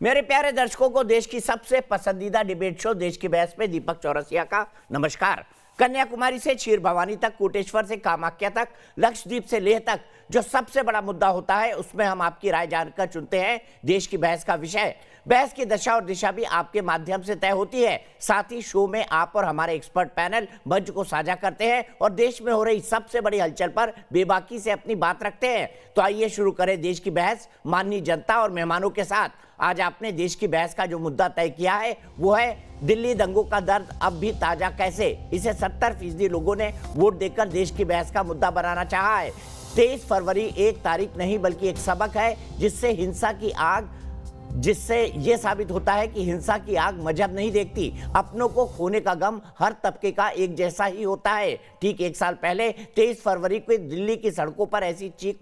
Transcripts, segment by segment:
मेरे प्यारे दर्शकों को देश की सबसे पसंदीदा डिबेट शो देश की बहस में दीपक चौरसिया का नमस्कार। कन्याकुमारी से क्षीर भवानी तक, कोटेश्वर से कामाख्या तक, लक्षद्वीप से लेह तक जो सबसे बड़ा मुद्दा होता है उसमें हम आपकी राय जानकर चुनते हैं देश की बहस का विषय। बहस की दशा और दिशा भी आपके माध्यम से तय होती है। साथ ही शो में आप और हमारे एक्सपर्ट पैनल मंच को साझा करते हैं और देश में हो रही सबसे बड़ी हलचल पर बेबाकी से अपनी बात रखते हैं। तो आइए शुरू करें देश की बहस माननीय जनता और मेहमानों के साथ। आज आपने देश की बहस का जो मुद्दा तय किया है वो है दिल्ली दंगों का दर्द अब भी ताजा कैसे। इसे 70% लोगों ने वोट देकर देश की बहस का मुद्दा बनाना चाहा है। 23 फरवरी एक तारीख नहीं बल्कि एक सबक है जिससे ये साबित होता है कि हिंसा की आग मजहब नहीं देखती। अपनों को खोने का गम हर तबके का एक जैसा ही होता है। ठीक एक साल पहले 23 फरवरी को दिल्ली की सड़कों पर ऐसी चीख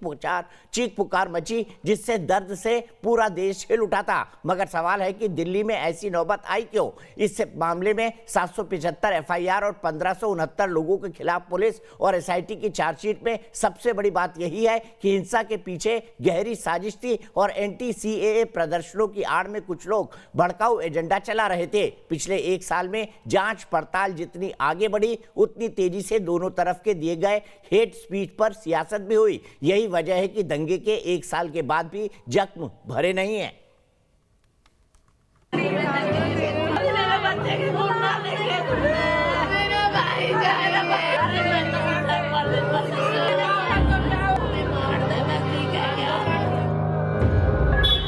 पुकार मची जिससे दर्द से पूरा देश हिल उठा था। मगर सवाल है कि दिल्ली में ऐसी नौबत आई क्यों। इस मामले में 775 एफआईआर और 1569 लोगों के खिलाफ पुलिस और एसआईटी की चार्जशीट में सबसे बड़ी बात यही है कि हिंसा के पीछे गहरी साजिश थी और एंटी सीएए प्रदर्शनों की आड़ में कुछ लोग भड़काऊ एजेंडा चला रहे थे। पिछले एक साल में जांच पड़ताल जितनी आगे बढ़ी उतनी तेजी से दोनों तरफ के दिए गए हेट स्पीच पर सियासत भी हुई। यही वजह है कि दंगे के एक साल के बाद भी जख्म भरे नहीं है।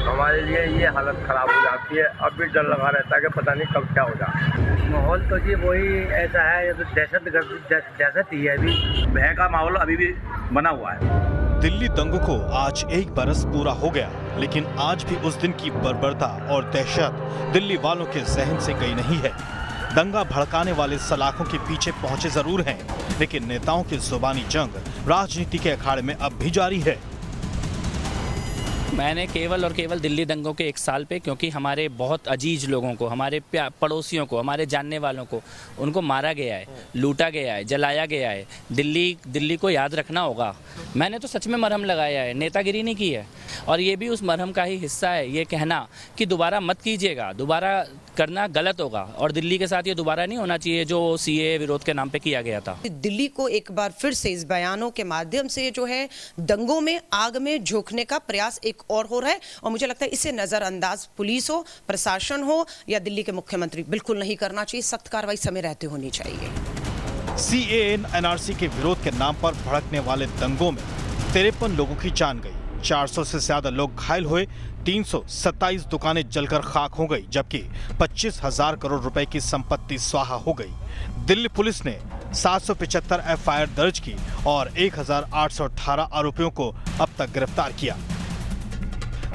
हमारे लिए ये हालत खराब हो जाती है। अब भी डर लगा रहता है कि पता नहीं कब क्या हो जाए। माहौल तो जी वही ऐसा है, ये तो दहशत ही है। अभी भय का माहौल अभी भी बना हुआ है। दिल्ली दंगों को आज एक बरस पूरा हो गया, लेकिन आज भी उस दिन की बर्बरता और दहशत दिल्ली वालों के जहन से गई नहीं है। दंगा भड़काने वाले सलाखों के पीछे पहुंचे जरूर हैं, लेकिन नेताओं की जुबानी जंग राजनीति के अखाड़े में अब भी जारी है। मैंने केवल और केवल दिल्ली दंगों के एक साल पे, क्योंकि हमारे बहुत अजीज लोगों को, हमारे पड़ोसियों को, हमारे जानने वालों को उनको मारा गया है, लूटा गया है, जलाया गया है। दिल्ली को याद रखना होगा। मैंने तो सच में मरहम लगाया है, नेतागिरी नहीं की है। और ये भी उस मरहम का ही हिस्सा है ये कहना कि दोबारा मत कीजिएगा, दोबारा करना गलत होगा। और दिल्ली के साथ ये दोबारा नहीं होना चाहिए जो सीए विरोध के नाम पे किया गया था। दिल्ली को एक बार फिर से इस बयानों के माध्यम से जो है दंगों में आग में झोंकने का प्रयास एक और हो रहा है। और मुझे लगता है इसे नजरअंदाज पुलिस हो, प्रशासन हो या दिल्ली के मुख्यमंत्री बिल्कुल नहीं करना चाहिए। सख्त कार्रवाई समय रहते होनी चाहिए। सीएए एनआरसी के विरोध के नाम पर भड़कने वाले दंगों में 53 लोगों की जान गई, 400 से ज्यादा लोग घायल हुए, 327 दुकानें जलकर खाक हो गई, जबकि 25,000 करोड़ रुपए की संपत्ति स्वाहा हो गई। दिल्ली पुलिस ने 775 एफआईआर दर्ज की और 1,818 आरोपियों को अब तक गिरफ्तार किया।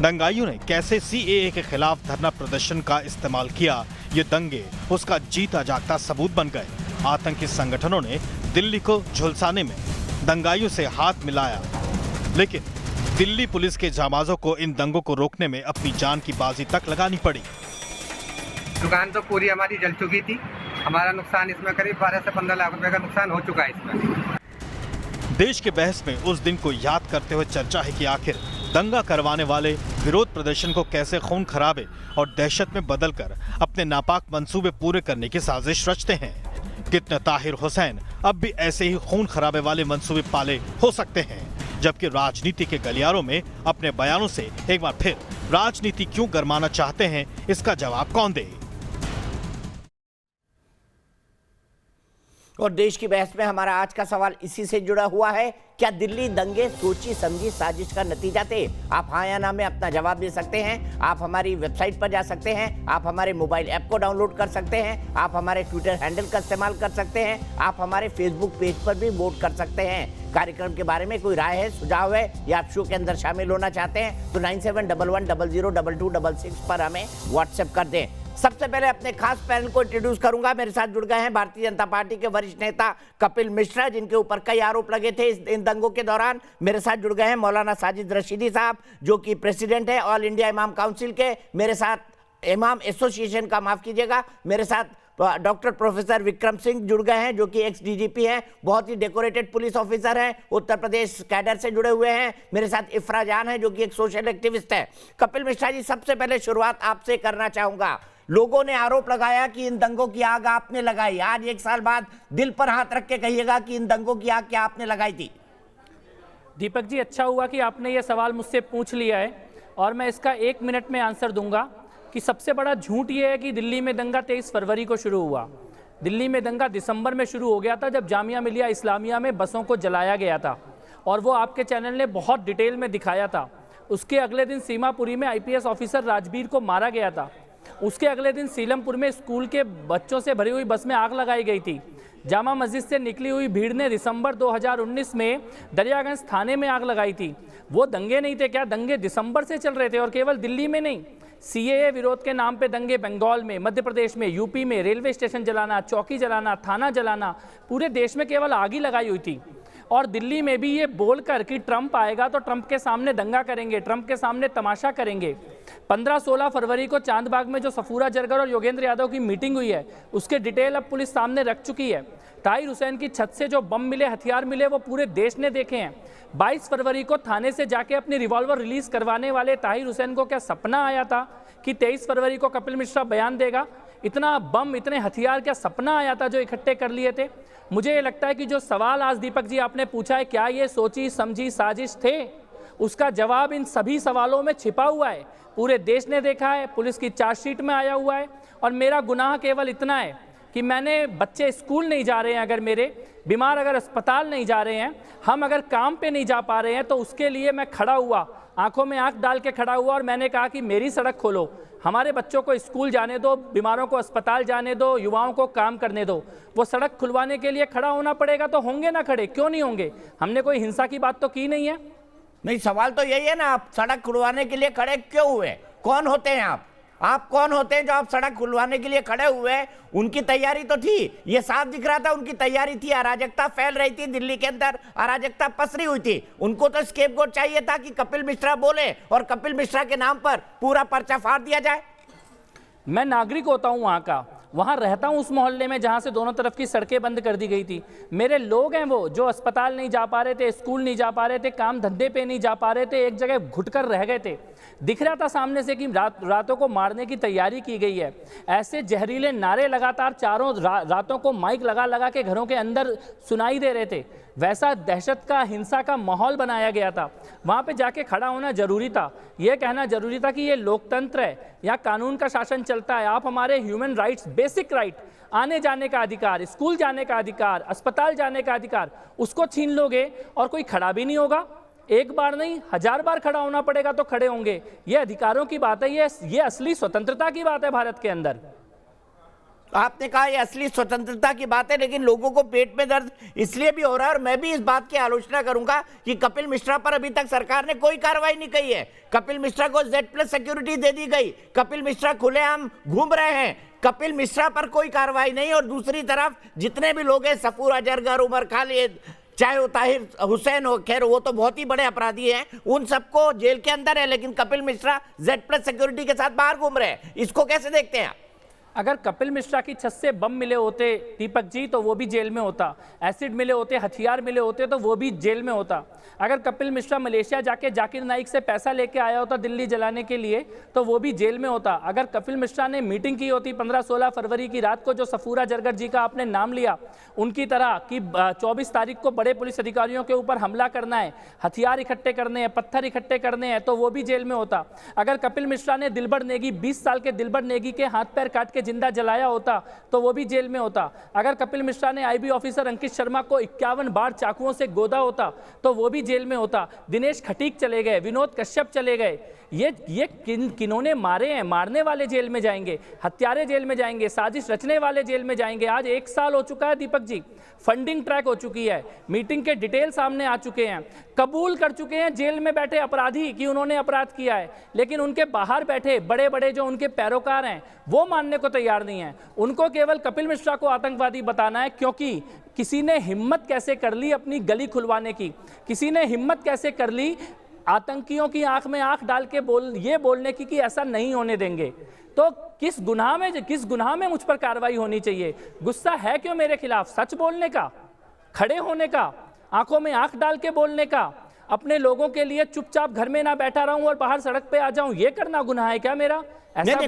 दंगाइयों ने कैसे सीएए के खिलाफ धरना प्रदर्शन का इस्तेमाल किया, ये दंगे उसका जीता जागता सबूत बन गए। आतंकी संगठनों ने दिल्ली को झुलसाने में दंगाइयों से हाथ मिलाया, लेकिन दिल्ली पुलिस के जामाजों को इन दंगों को रोकने में अपनी जान की बाजी तक लगानी पड़ी। दुकान तो पूरी हमारी जल चुकी थी। हमारा नुकसान इसमें करीब 12 से 15 लाख रुपए का नुकसान हो चुका है इसमें। देश के बहस में उस दिन को याद करते हुए चर्चा है कि आखिर दंगा करवाने वाले विरोध प्रदर्शन को कैसे खून खराबे और दहशत में बदलकर अपने नापाक मंसूबे पूरे करने की साजिश रचते हैं। कितने ताहिर हुसैन अब भी ऐसे ही खून खराबे वाले मंसूबे पाले हो सकते हैं, जबकि राजनीति के गलियारों में अपने बयानों से एक बार फिर राजनीति क्यों गरमाना चाहते हैं, इसका जवाब कौन दे। और देश की बहस में हमारा आज का सवाल इसी से जुड़ा हुआ है। क्या दिल्ली दंगे सोची समझी साजिश का नतीजा थे? आप हाँ या ना में अपना जवाब दे सकते हैं। आप हमारी वेबसाइट पर जा सकते हैं, आप हमारे मोबाइल ऐप को डाउनलोड कर सकते हैं, आप हमारे ट्विटर हैंडल का इस्तेमाल कर सकते हैं, आप हमारे फेसबुक पेज पर भी वोट कर सकते हैं। कार्यक्रम के बारे में कोई राय है, सुझाव है या आप शो के अंदर शामिल होना चाहते हैं तो 9711002266 पर हमें व्हाट्सएप कर दें। सबसे पहले अपने खास पैनल को इंट्रोड्यूस करूंगा। मेरे साथ जुड़ गए हैं भारतीय जनता पार्टी के वरिष्ठ नेता कपिल मिश्रा, जिनके ऊपर कई आरोप लगे थे इन दंगों के दौरान। मेरे साथ जुड़ गए हैं मौलाना साजिद रशीदी साहब, जो कि प्रेसिडेंट है ऑल इंडिया इमाम काउंसिल के। मेरे साथ इमाम एसोसिएशन का, माफ कीजिएगा, मेरे साथ डॉक्टर प्रोफेसर विक्रम सिंह जुड़ गए हैं, जो कि एक्स डीजीपी हैं, बहुत ही डेकोरेटेड पुलिस ऑफिसर हैं, उत्तर प्रदेश कैडर से जुड़े हुए हैं। मेरे साथ इफ्रा जान है, जो कि एक सोशल एक्टिविस्ट है। कपिल मिश्रा जी, सबसे पहले शुरुआत आपसे करना चाहूंगा। लोगों ने आरोप लगाया कि इन दंगों की आग आपने लगाई। आज 1 साल बाद दिल पर हाथ रख के कहिएगा कि इन दंगों की आग क्या आपने लगाई थी? दीपक जी, अच्छा हुआ कि आपने ये सवाल मुझसे पूछ लिया है और मैं इसका 1 मिनट में आंसर दूंगा कि सबसे बड़ा झूठ ये है कि दिल्ली में दंगा 23 फरवरी को शुरू हुआ। दिल्ली में दंगा दिसंबर में शुरू हो गया था, जब जामिया मिलिया इस्लामिया में बसों को जलाया गया था, और वो आपके चैनल ने बहुत डिटेल में दिखाया था। उसके अगले दिन सीमापुरी में IPS ऑफिसर राजबीर को मारा गया था। उसके अगले दिन सीलमपुर में स्कूल के बच्चों से भरी हुई बस में आग लगाई गई थी। जामा मस्जिद से निकली हुई भीड़ ने दिसंबर 2019 में दरियागंज थाने में आग लगाई थी। वो दंगे नहीं थे क्या? दंगे दिसंबर से चल रहे थे, और केवल दिल्ली में नहीं। CAA विरोध के नाम पे दंगे बंगाल में, मध्य प्रदेश में, यूपी में, रेलवे स्टेशन जलाना, चौकी जलाना, थाना जलाना, पूरे देश में केवल आग ही लगाई हुई थी। और दिल्ली में भी ये बोलकर कि ट्रंप आएगा तो ट्रंप के सामने दंगा करेंगे, ट्रंप के सामने तमाशा करेंगे। 15-16 फरवरी को चांदबाग में जो सफूरा जरगर और योगेंद्र यादव की मीटिंग हुई है, उसके डिटेल अब पुलिस सामने रख चुकी है। ताहिर हुसैन की छत से जो बम मिले, हथियार मिले, वो पूरे देश ने देखे हैं। 22 फरवरी को थाने से जाके अपनी रिवॉल्वर रिलीज करवाने वाले ताहिर हुसैन को क्या सपना आया था कि 23 फरवरी को कपिल मिश्रा बयान देगा? इतना बम, इतने हथियार क्या सपना आया था जो इकट्ठे कर लिए थे? मुझे ये लगता है कि जो सवाल आज दीपक जी आपने पूछा है, क्या ये सोची समझी साजिश थे, उसका जवाब इन सभी सवालों में छिपा हुआ है। पूरे देश ने देखा है, पुलिस की चार्जशीट में आया हुआ है। और मेरा गुनाह केवल इतना है कि मैंने, बच्चे स्कूल नहीं जा रहे हैं अगर मेरे, बीमार अगर अस्पताल नहीं जा रहे हैं, हम अगर काम पे नहीं जा पा रहे हैं, तो उसके लिए मैं खड़ा हुआ, आंखों में आंख डाल के खड़ा हुआ, और मैंने कहा कि मेरी सड़क खोलो, हमारे बच्चों को स्कूल जाने दो, बीमारों को अस्पताल जाने दो, युवाओं को काम करने दो। वो सड़क खुलवाने के लिए खड़ा होना पड़ेगा तो होंगे ना खड़े, क्यों नहीं होंगे? हमने कोई हिंसा की बात तो की नहीं है। नहीं, सवाल तो यही है ना, आप सड़क खुलवाने के लिए खड़े क्यों हुए? कौन होते हैं आप कौन होते हैं जो आप सड़क खुलवाने के लिए खड़े हुए? उनकी तैयारी तो थी, ये साफ दिख रहा था उनकी तैयारी थी। अराजकता फैल रही थी दिल्ली के अंदर, अराजकता पसरी हुई थी। उनको तो स्केपगोट चाहिए था कि कपिल मिश्रा बोले और कपिल मिश्रा के नाम पर पूरा पर्चा फाड़ दिया जाए। मैं नागरिक होता हूं वहां का, वहाँ रहता हूँ उस मोहल्ले में जहाँ से दोनों तरफ की सड़कें बंद कर दी गई थी। मेरे लोग हैं वो जो अस्पताल नहीं जा पा रहे थे, स्कूल नहीं जा पा रहे थे, काम धंधे पे नहीं जा पा रहे थे, एक जगह घुटकर रह गए थे। दिख रहा था सामने से कि रातों को मारने की तैयारी की गई है। ऐसे जहरीले नारे लगातार चारों रातों को माइक लगा लगा के घरों के अंदर सुनाई दे रहे थे। वैसा दहशत का, हिंसा का माहौल बनाया गया था। वहाँ पे जाके खड़ा होना जरूरी था, यह कहना जरूरी था कि ये लोकतंत्र है, यहाँ कानून का शासन चलता है। आप हमारे ह्यूमन राइट्स, बेसिक राइट, आने जाने का अधिकार, स्कूल जाने का अधिकार, अस्पताल जाने का अधिकार, उसको छीन लोगे और कोई खड़ा भी नहीं होगा। एक बार नहीं, 1000 बार खड़ा होना पड़ेगा तो खड़े होंगे। ये अधिकारों की बात है, ये असली स्वतंत्रता की बात है भारत के अंदर। आपने कहा ये असली स्वतंत्रता की बात है, लेकिन लोगों को पेट में दर्द इसलिए भी हो रहा है, और मैं भी इस बात की आलोचना करूंगा कि कपिल मिश्रा पर अभी तक सरकार ने कोई कार्रवाई नहीं की है। कपिल मिश्रा को Z+ सिक्योरिटी दे दी गई, कपिल मिश्रा खुलेआम घूम रहे हैं, कपिल मिश्रा पर कोई कार्रवाई नहीं। और दूसरी तरफ जितने भी लोग हैं, सफूरा जरगर, उमर खालिद, चाहे वो ताहिर हुसैन हो, खैर वो तो बहुत ही बड़े अपराधी हैं, उन सबको जेल के अंदर है, लेकिन कपिल मिश्रा Z+ सिक्योरिटी के साथ बाहर घूम रहे हैं। इसको कैसे देखते हैं? अगर कपिल मिश्रा की छत से बम मिले होते दीपक जी तो वो भी जेल में होता, एसिड मिले होते, हथियार मिले होते तो वो भी जेल में होता। अगर कपिल मिश्रा मलेशिया जाके जाकिर नाइक से पैसा लेके आया होता दिल्ली जलाने के लिए तो वो भी जेल में होता। अगर कपिल मिश्रा ने मीटिंग की होती 15-16 फरवरी की रात को, जो सफूरा जरगर जी का आपने नाम लिया, उनकी तरह कि 24 तारीख को बड़े पुलिस अधिकारियों के ऊपर हमला करना है, हथियार इकट्ठे करने हैं, पत्थर इकट्ठे करने हैं, तो वो भी जेल में होता। अगर कपिल मिश्रा ने दिलबर नेगी, 20 साल के दिलबर नेगी के हाथ पैर काट के जिंदा जलाया होता तो वो भी जेल में होता। अगर कपिल मिश्रा ने IB ऑफिसर अंकित शर्मा को 51 बार चाकुओं से गोदा होता तो वो भी जेल में होता। दिनेश खटीक चले गए, विनोद कश्यप चले गए, ये किन्होंने मारे हैं? मारने वाले जेल में जाएंगे, हत्यारे जेल में जाएंगे, साजिश रचने वाले जेल में जाएंगे। आज 1 साल हो चुका है दीपक जी, फंडिंग ट्रैक हो चुकी है, मीटिंग के डिटेल सामने आ चुके हैं, कबूल कर चुके हैं जेल में बैठे अपराधी कि उन्होंने अपराध किया है, लेकिन उनके बाहर बैठे बड़े बड़े जो उनके पैरोकार हैं वो मानने को तैयार नहीं है। उनको केवल कपिल मिश्रा को आतंकवादी बताना है, क्योंकि किसी ने हिम्मत कैसे कर ली अपनी गली खुलवाने की, किसी ने हिम्मत कैसे कर ली आतंकियों की आंख में आंख डाल के ये बोलने की कि ऐसा नहीं होने देंगे, तो किस गुनाह में मुझ पर कार्रवाई होनी चाहिए? गुस्सा है क्यों मेरे खिलाफ? सच बोलने का, खड़े होने का, आंखों में आंख डाल के बोलने का, अपने लोगों के लिए चुपचाप घर में ना बैठा रहूं और बाहर सड़क पे आ जाऊं, ये करना गुनाह है क्या मेरा? ऐसा नहीं,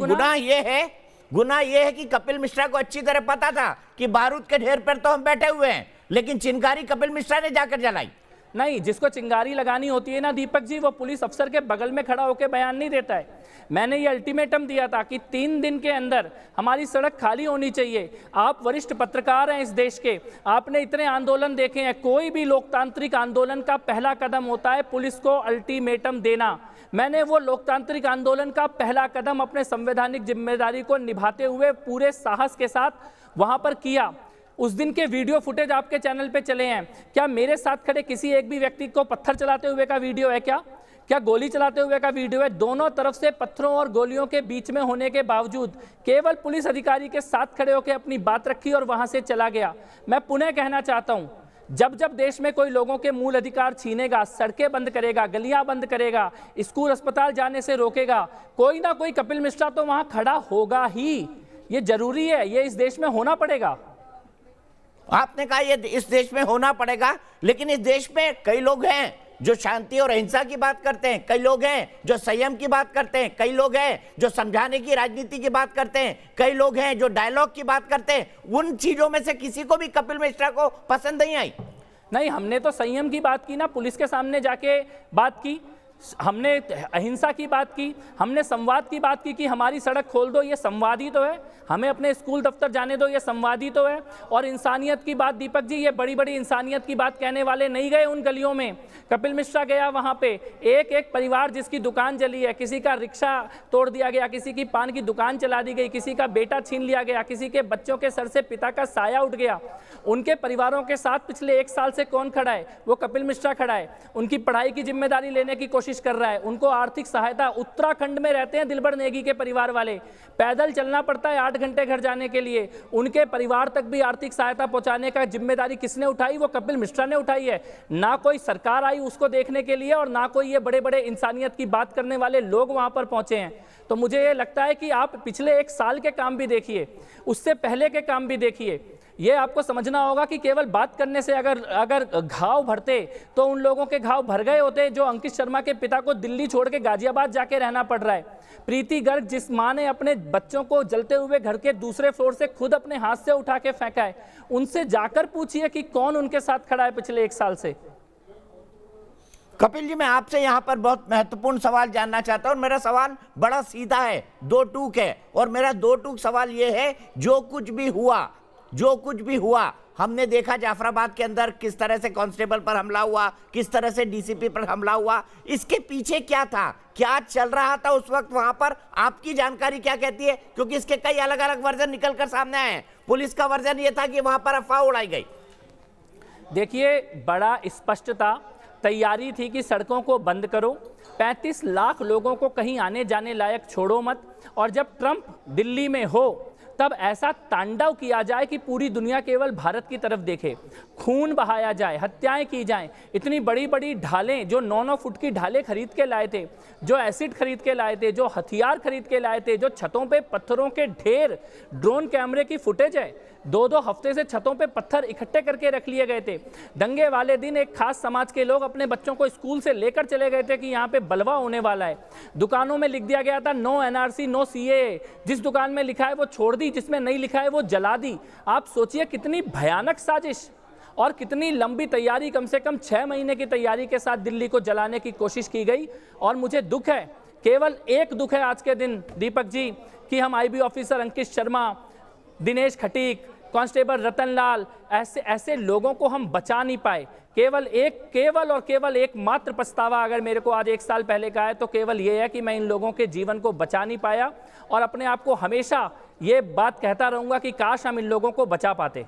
गुनाह ये है कि कपिल मिश्रा को अच्छी तरह पता था कि बारूद के ढेर पर तो हम बैठे हुए हैं, लेकिन चिंगारी कपिल मिश्रा ने जाकर जलाई। नहीं, जिसको चिंगारी लगानी होती है ना दीपक जी, वो पुलिस अफसर के बगल में खड़ा होकर बयान नहीं देता है। मैंने ये अल्टीमेटम दिया था कि 3 दिन के अंदर हमारी सड़क खाली होनी चाहिए। आप वरिष्ठ पत्रकार हैं इस देश के, आपने इतने आंदोलन देखे हैं, कोई भी लोकतांत्रिक आंदोलन का पहला कदम होता है पुलिस को अल्टीमेटम देना। मैंने वो लोकतांत्रिक आंदोलन का पहला कदम अपने संवैधानिक जिम्मेदारी को निभाते हुए पूरे साहस के साथ वहां पर किया। उस दिन के वीडियो फुटेज आपके चैनल पे चले हैं। क्या मेरे साथ खड़े किसी एक भी व्यक्ति को पत्थर चलाते हुए का वीडियो है? क्या गोली चलाते हुए का वीडियो है? दोनों तरफ से पत्थरों और गोलियों के बीच में होने के बावजूद केवल पुलिस अधिकारी के साथ खड़े होकर अपनी बात रखी और वहां से चला गया। मैं पुनः कहना चाहता हूं, जब देश में कोई लोगों के मूल अधिकार छीनेगा, सड़कें बंद करेगा, गलियां बंद करेगा, स्कूल अस्पताल जाने से रोकेगा, कोई ना कोई कपिल मिश्रा तो वहां खड़ा होगा ही। ये जरूरी है, ये इस देश में होना पड़ेगा। आपने कहा ये इस देश में होना पड़ेगा, लेकिन इस देश में कई लोग हैं जो शांति और अहिंसा की बात करते हैं, कई लोग हैं जो संयम की बात करते हैं, कई लोग हैं जो समझाने की राजनीति की बात करते हैं, कई लोग हैं जो डायलॉग की बात करते हैं। उन चीजों में से किसी को भी कपिल मिश्रा को पसंद नहीं आई। नहीं, हमने तो संयम की बात की ना, पुलिस के सामने जाके बात की, हमने अहिंसा की बात की, हमने संवाद की बात की कि हमारी सड़क खोल दो, ये संवाद ही तो है। हमें अपने स्कूल दफ्तर जाने दो, ये संवाद ही तो है। और इंसानियत की बात दीपक जी, ये बड़ी बड़ी इंसानियत की बात कहने वाले नहीं गए उन गलियों में। कपिल मिश्रा गया वहां पे, एक एक परिवार जिसकी दुकान जली है, किसी का रिक्शा तोड़ दिया गया, किसी की पान की दुकान चला दी गई, किसी का बेटा छीन लिया गया, किसी के बच्चों के सर से पिता का साया उठ गया। उनके परिवारों के साथ पिछले 1 साल से कौन खड़ा है? वो कपिल मिश्रा खड़ा है। उनकी पढ़ाई की जिम्मेदारी लेने की कोशिश कर रहा है, उनको आर्थिक सहायता, उत्तराखंड में रहते हैं दिलबर नेगी के परिवार वाले, पैदल चलना पड़ता है 8 घंटे घर जाने के लिए, उनके परिवार तक भी आर्थिक सहायता पहुंचाने का जिम्मेदारी किसने उठाई? वो कपिल मिश्रा ने उठाई है। ना कोई सरकार आई उसको देखने के लिए और ना कोई ये बड़े बड़े इंसानियत की बात करने वाले लोग वहां पर पहुंचे हैं। तो मुझे ये लगता है कि आप पिछले 1 साल के काम भी देखिए, उससे पहले के काम भी देखिए। ये आपको समझना होगा कि केवल बात करने से अगर घाव भरते तो उन लोगों के घाव भर गए होते जो अंकित शर्मा के पिता को दिल्ली छोड़ के गाजियाबाद जाके रहना पड़ रहा है। प्रीति गर्ग, जिस मां ने अपने बच्चों को जलते हुए घर के दूसरे फ्लोर से खुद अपने हाथ से उठा के फेंका है, उनसे जाकर पूछिए कि कौन उनके साथ खड़ा है पिछले 1 साल से। कपिल जी, मैं आपसे यहाँ पर बहुत महत्वपूर्ण सवाल जानना चाहता हूँ और मेरा सवाल बड़ा सीधा है, 2 टूक है। और मेरा 2 टूक सवाल ये है, जो कुछ भी हुआ हमने देखा जाफराबाद के अंदर किस तरह से कांस्टेबल पर हमला हुआ, किस तरह से डीसीपी पर हमला हुआ, इसके पीछे क्या था, क्या चल रहा था उस वक्त वहां पर? आपकी जानकारी क्या कहती है? क्योंकि इसके कई अलग अलग वर्जन निकलकर सामने आए हैं। पुलिस का वर्जन ये था कि वहां पर अफवाह उड़ाई गई। देखिए, बड़ा स्पष्टता तैयारी थी कि सड़कों को बंद करो, 35 लाख लोगों को कहीं आने जाने लायक छोड़ो मत, और जब ट्रंप दिल्ली में हो तब ऐसा तांडव किया जाए कि पूरी दुनिया केवल भारत की तरफ देखे, खून बहाया जाए, हत्याएं की जाएं। इतनी बड़ी बड़ी ढालें, जो 9-9 फुट की ढालें खरीद के लाए थे, जो एसिड खरीद के लाए थे, जो हथियार खरीद के लाए थे, जो छतों पे पत्थरों के ढेर, ड्रोन कैमरे की फुटेज है, 2-2 हफ्ते से छतों पे पत्थर इकट्ठे करके रख लिए गए थे। दंगे वाले दिन एक खास समाज के लोग अपने बच्चों को स्कूल से लेकर चले गए थे कि यहाँ पे बलवा होने वाला है। दुकानों में लिख दिया गया था नो एनआरसी नो सीएए, जिस दुकान में लिखा है वो छोड़ दी, जिसमें नहीं लिखा है वो जला दी। आप सोचिए कितनी भयानक साजिश और कितनी लंबी तैयारी, कम से कम 6 महीने की तैयारी के साथ दिल्ली को जलाने की कोशिश की गई। और मुझे दुख है, केवल एक दुख है आज के दिन दीपक जी, कि हम IB officer Ankit Sharma, Dinesh Khatik, constable Ratanlal, ऐसे लोगों को हम बचा नहीं पाए। केवल एक मात्र पछतावा अगर मेरे को आज 1 साल पहले का है तो केवल ये है कि मैं इन लोगों के जीवन को बचा नहीं पाया, और अपने आप को हमेशा ये बात कहता रहूंगा कि काश हम इन लोगों को बचा पाते।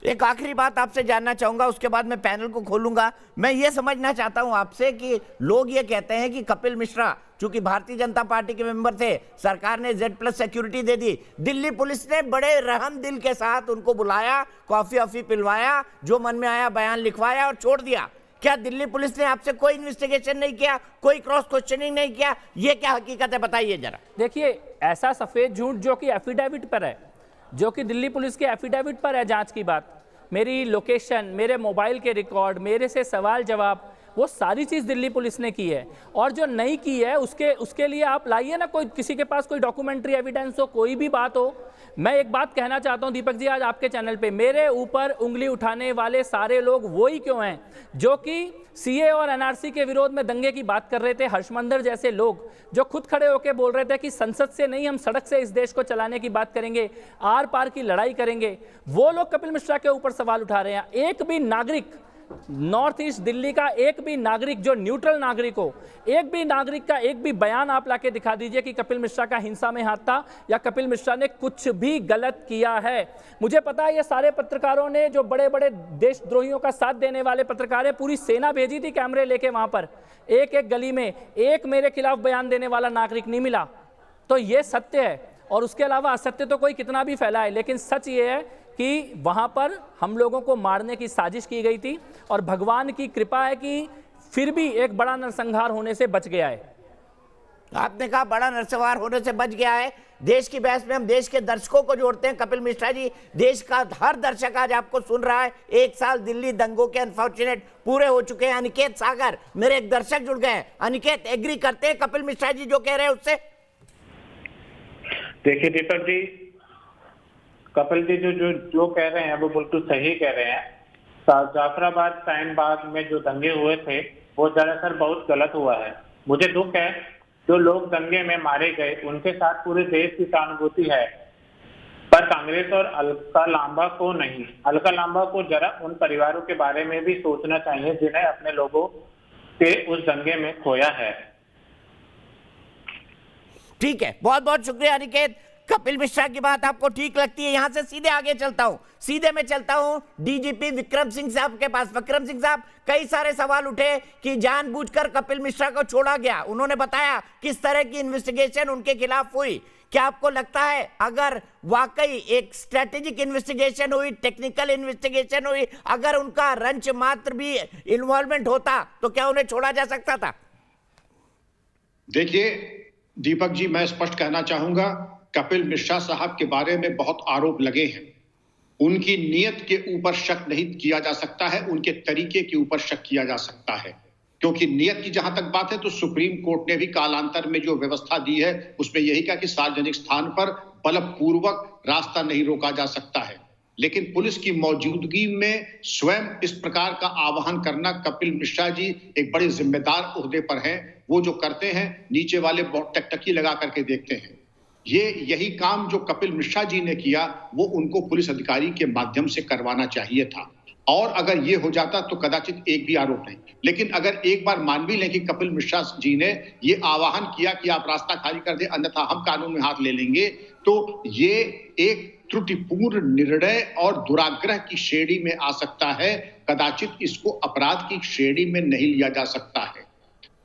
एक आखिरी बात आपसे जानना चाहूंगा, उसके बाद मैं पैनल को खोलूंगा। मैं ये समझना चाहता हूं आपसे कि लोग ये कहते हैं कि कपिल मिश्रा चूंकि भारतीय जनता पार्टी के मेंबर थे, सरकार ने Z+ सिक्योरिटी दे दी, दिल्ली पुलिस ने बड़े रहम दिल के साथ उनको बुलाया, कॉफी ऑफी पिलवाया, जो मन में आया बयान लिखवाया और छोड़ दिया। क्या दिल्ली पुलिस ने आपसे कोई इन्वेस्टिगेशन नहीं किया, कोई क्रॉस क्वेश्चनिंग नहीं किया? ये क्या हकीकत है, बताइए जरा। देखिए, ऐसा सफेद झूठ जो कि एफिडेविट पर है, जो कि दिल्ली पुलिस के एफिडेविट पर है, जांच की बात, मेरी लोकेशन, मेरे मोबाइल के रिकॉर्ड, मेरे से सवाल जवाब, वो सारी चीज़ दिल्ली पुलिस ने की है। और जो नहीं की है उसके लिए आप लाइए ना, कोई किसी के पास कोई डॉक्यूमेंट्री एविडेंस हो, कोई भी बात हो। मैं एक बात कहना चाहता हूं दीपक जी, आज आपके चैनल पे मेरे ऊपर उंगली उठाने वाले सारे लोग वही क्यों हैं जो कि सीए और एनआरसी के विरोध में दंगे की बात कर रहे थे। हर्षमंदर जैसे लोग जो खुद खड़े होकर बोल रहे थे कि संसद से नहीं, हम सड़क से इस देश को चलाने की बात करेंगे, आर पार की लड़ाई करेंगे, वो लोग कपिल मिश्रा के ऊपर सवाल उठा रहे हैं। एक भी नागरिक, नॉर्थ ईस्ट दिल्ली का एक भी नागरिक जो न्यूट्रल नागरिक हो, एक भी नागरिक का एक भी बयान आप लाके दिखा दीजिए कि कपिल मिश्रा का हिंसा में हाथ था या कपिल मिश्रा ने कुछ भी गलत किया है। मुझे पता है ये सारे पत्रकारों ने, जो बड़े बड़े देशद्रोहियों का साथ देने वाले पत्रकार हैं, पूरी सेना भेजी थी कैमरे लेके वहां पर, एक एक गली में एक मेरे खिलाफ बयान देने वाला नागरिक नहीं मिला। तो ये सत्य है, और उसके अलावा असत्य तो कोई कितना भी फैलाए, लेकिन सच ये है कि वहां पर हम लोगों को मारने की साजिश की गई थी, और भगवान की कृपा है कि फिर भी एक बड़ा नरसंहार होने से बच गया है। आपने कहा बड़ा नरसंहार होने से बच गया है। देश की बहस में हम देश के दर्शकों को जोड़ते हैं। कपिल मिश्रा जी, देश का हर दर्शक आज आपको सुन रहा है। 1 साल दिल्ली दंगों के अनफॉर्चुनेट पूरे हो चुके हैं। अनिकेत सागर, मेरे एक दर्शक जुड़ गए हैं। अनिकेत, एग्री करते हैं कपिल मिश्रा जी जो कह रहे हैं उससे? देखिए दीपक जी, कपिल जी जो कह रहे हैं वो बिल्कुल सही कह रहे हैं। जाफराबाद शाहीन बाग में जो दंगे हुए थे वो दरअसल बहुत गलत हुआ है। मुझे दुख है जो लोग दंगे में मारे गए, उनके साथ पूरे देश की सहानुभूति है, पर कांग्रेस और अलका लांबा को नहीं। अलका लांबा को जरा उन परिवारों के बारे में भी सोचना चाहिए जिन्हें अपने लोगों के उस दंगे में खोया है। ठीक है, बहुत बहुत शुक्रिया अनिकेत। कपिल मिश्रा की बात आपको ठीक लगती है। यहां से सीधे आगे चलता हूं, सीधे मैं चलता हूं डीजीपी विक्रम सिंह साहब के पास। विक्रम सिंह साहब, कई सारे सवाल उठे कि जानबूझकर कपिल मिश्रा को छोड़ा गया। उन्होंने बताया किस तरह की इन्वेस्टिगेशन उनके खिलाफ हुई। क्या आपको लगता है अगर वाकई एक स्ट्रेटेजिक इन्वेस्टिगेशन हुई, टेक्निकल इन्वेस्टिगेशन हुई, अगर उनका रंच मात्र भी इन्वॉल्वमेंट होता तो क्या उन्हें छोड़ा जा सकता था? देखिए दीपक जी, मैं स्पष्ट कहना चाहूंगा, कपिल मिश्रा साहब के बारे में बहुत आरोप लगे हैं। उनकी नीयत के ऊपर शक नहीं किया जा सकता है, उनके तरीके के ऊपर शक किया जा सकता है। क्योंकि नीयत की जहां तक बात है तो सुप्रीम कोर्ट ने भी कालांतर में जो व्यवस्था दी है उसमें यही कहा कि सार्वजनिक स्थान पर बलपूर्वक रास्ता नहीं रोका जा सकता है। लेकिन पुलिस की मौजूदगी में स्वयं इस प्रकार का आह्वान करना, कपिल मिश्रा जी एक बड़े जिम्मेदार ओहदे पर हैं। वो जो करते हैं नीचे वाले बहुत टकटकी लगा करके देखते हैं। यही काम जो कपिल मिश्रा जी ने किया वो उनको पुलिस अधिकारी के माध्यम से करवाना चाहिए था, और अगर ये हो जाता तो कदाचित एक भी आरोप नहीं। लेकिन अगर एक बार मान भी लें कि कपिल मिश्रा जी ने ये आह्वान किया कि आप रास्ता खाली कर दें अन्यथा हम कानून में हाथ ले लेंगे, तो ये एक त्रुटिपूर्ण निर्णय और दुराग्रह की श्रेणी में आ सकता है। कदाचित इसको अपराध की श्रेणी में नहीं लिया जा सकता है।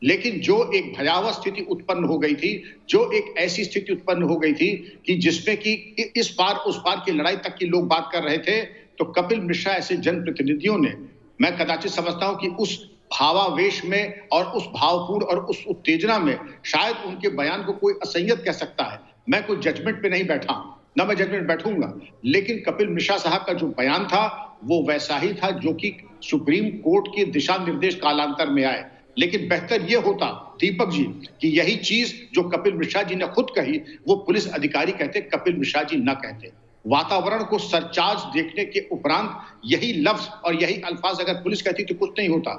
लेकिन जो एक भयावह स्थिति उत्पन्न हो गई थी, जो एक ऐसी स्थिति उत्पन्न हो गई थी कि जिसमें कि इस पार उस पार की लड़ाई तक की लोग बात कर रहे थे, तो कपिल मिश्रा ऐसे जनप्रतिनिधियों ने, मैं कदाचित समझता हूं कि उस भावावेश में और उस भावपूर्ण और उस उत्तेजना में शायद उनके बयान को कोई असंयत कह सकता है। मैं कोई जजमेंट पे नहीं बैठा, ना मैं जजमेंट बैठूंगा, लेकिन कपिल मिश्रा साहब का जो बयान था वो वैसा ही था जो कि सुप्रीम कोर्ट के दिशा निर्देश कालांतर में आए। लेकिन बेहतर यह होता दीपक जी कि यही चीज जो कपिल मिश्रा जी ने खुद कही वो पुलिस अधिकारी कहते, कपिल मिश्रा जी न कहते। वातावरण को सरचार्ज देखने के उपरांत यही लफ्ज और यही अल्फाज अगर पुलिस कहती तो कुछ नहीं होता।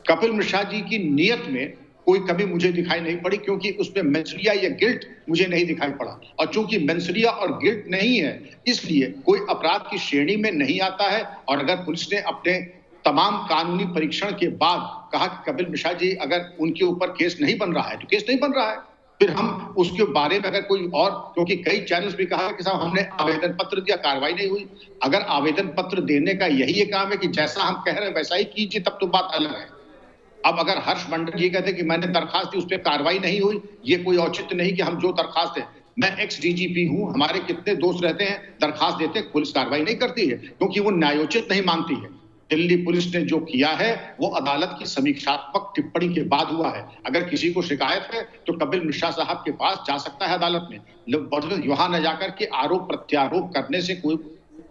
कपिल मिश्रा जी की नीयत में कोई कमी मुझे दिखाई नहीं पड़ी, क्योंकि उसमें मेंसरिया या गिल्ट मुझे नहीं दिखाई पड़ा। और चूंकि मेंसरिया और गिल्ट नहीं है, इसलिए कोई अपराध की श्रेणी में नहीं आता है। और अगर पुलिस ने अपने तमाम कानूनी परीक्षण के बाद कहा कि कपिल मिश्रा जी अगर उनके ऊपर केस नहीं बन रहा है तो केस नहीं बन रहा है, फिर हम उसके बारे में अगर कोई और, क्योंकि कई चैनल्स भी कहा कि साहब हमने आवेदन पत्र दिया, कार्रवाई नहीं हुई। अगर आवेदन पत्र देने का यही काम है कि जैसा हम कह रहे हैं वैसा ही कीजिए, तब तो बात अलग है। अब अगर हर्ष मंडल जी कहते कि मैंने दरखास्त दी, उस पर कार्रवाई नहीं हुई, ये कोई औचित्य नहीं कि हम जो दरखास्त है, मैं एक्स डीजीपी हूं, हमारे कितने दोस्त रहते हैं दरखास्त देते हैं, पुलिस कार्रवाई नहीं करती है क्योंकि वो न्यायोचित नहीं मानती है। दिल्ली पुलिस ने जो किया है वो अदालत की समीक्षात्मक टिप्पणी के बाद हुआ है। अगर किसी को शिकायत है तो कपिल मिश्रा साहब के पास जा सकता है अदालत में, वहां न जाकर के आरोप प्रत्यारोप करने से कोई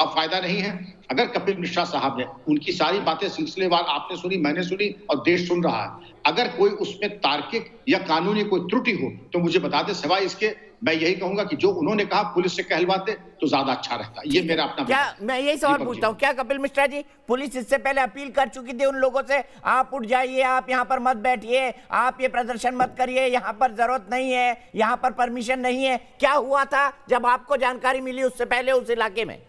फायदा नहीं है। अगर कपिल मिश्रा साहब ने उनकी सारी बातें सिलसिलेवार आपने सुनी, मैंने सुनी और देश सुन रहा है, अगर कोई उसमें तार्किक या कानूनी कोई त्रुटि हो तो मुझे बता दे। सिवाय इसके मैं यही कहूंगा कि जो उन्होंने कहा पुलिस से कहलवाते तो ज्यादा अच्छा रहता। ये मेरा अपना क्या मैं यही सवाल पूछता हूँ, क्या कपिल मिश्रा जी पुलिस इससे पहले अपील कर चुकी थी उन लोगों से, आप उठ जाइए, आप यहाँ पर मत बैठिए, आप ये प्रदर्शन मत करिए, यहाँ पर जरूरत नहीं है, यहाँ पर परमिशन नहीं है? क्या हुआ था जब आपको जानकारी मिली उससे पहले उस इलाके में?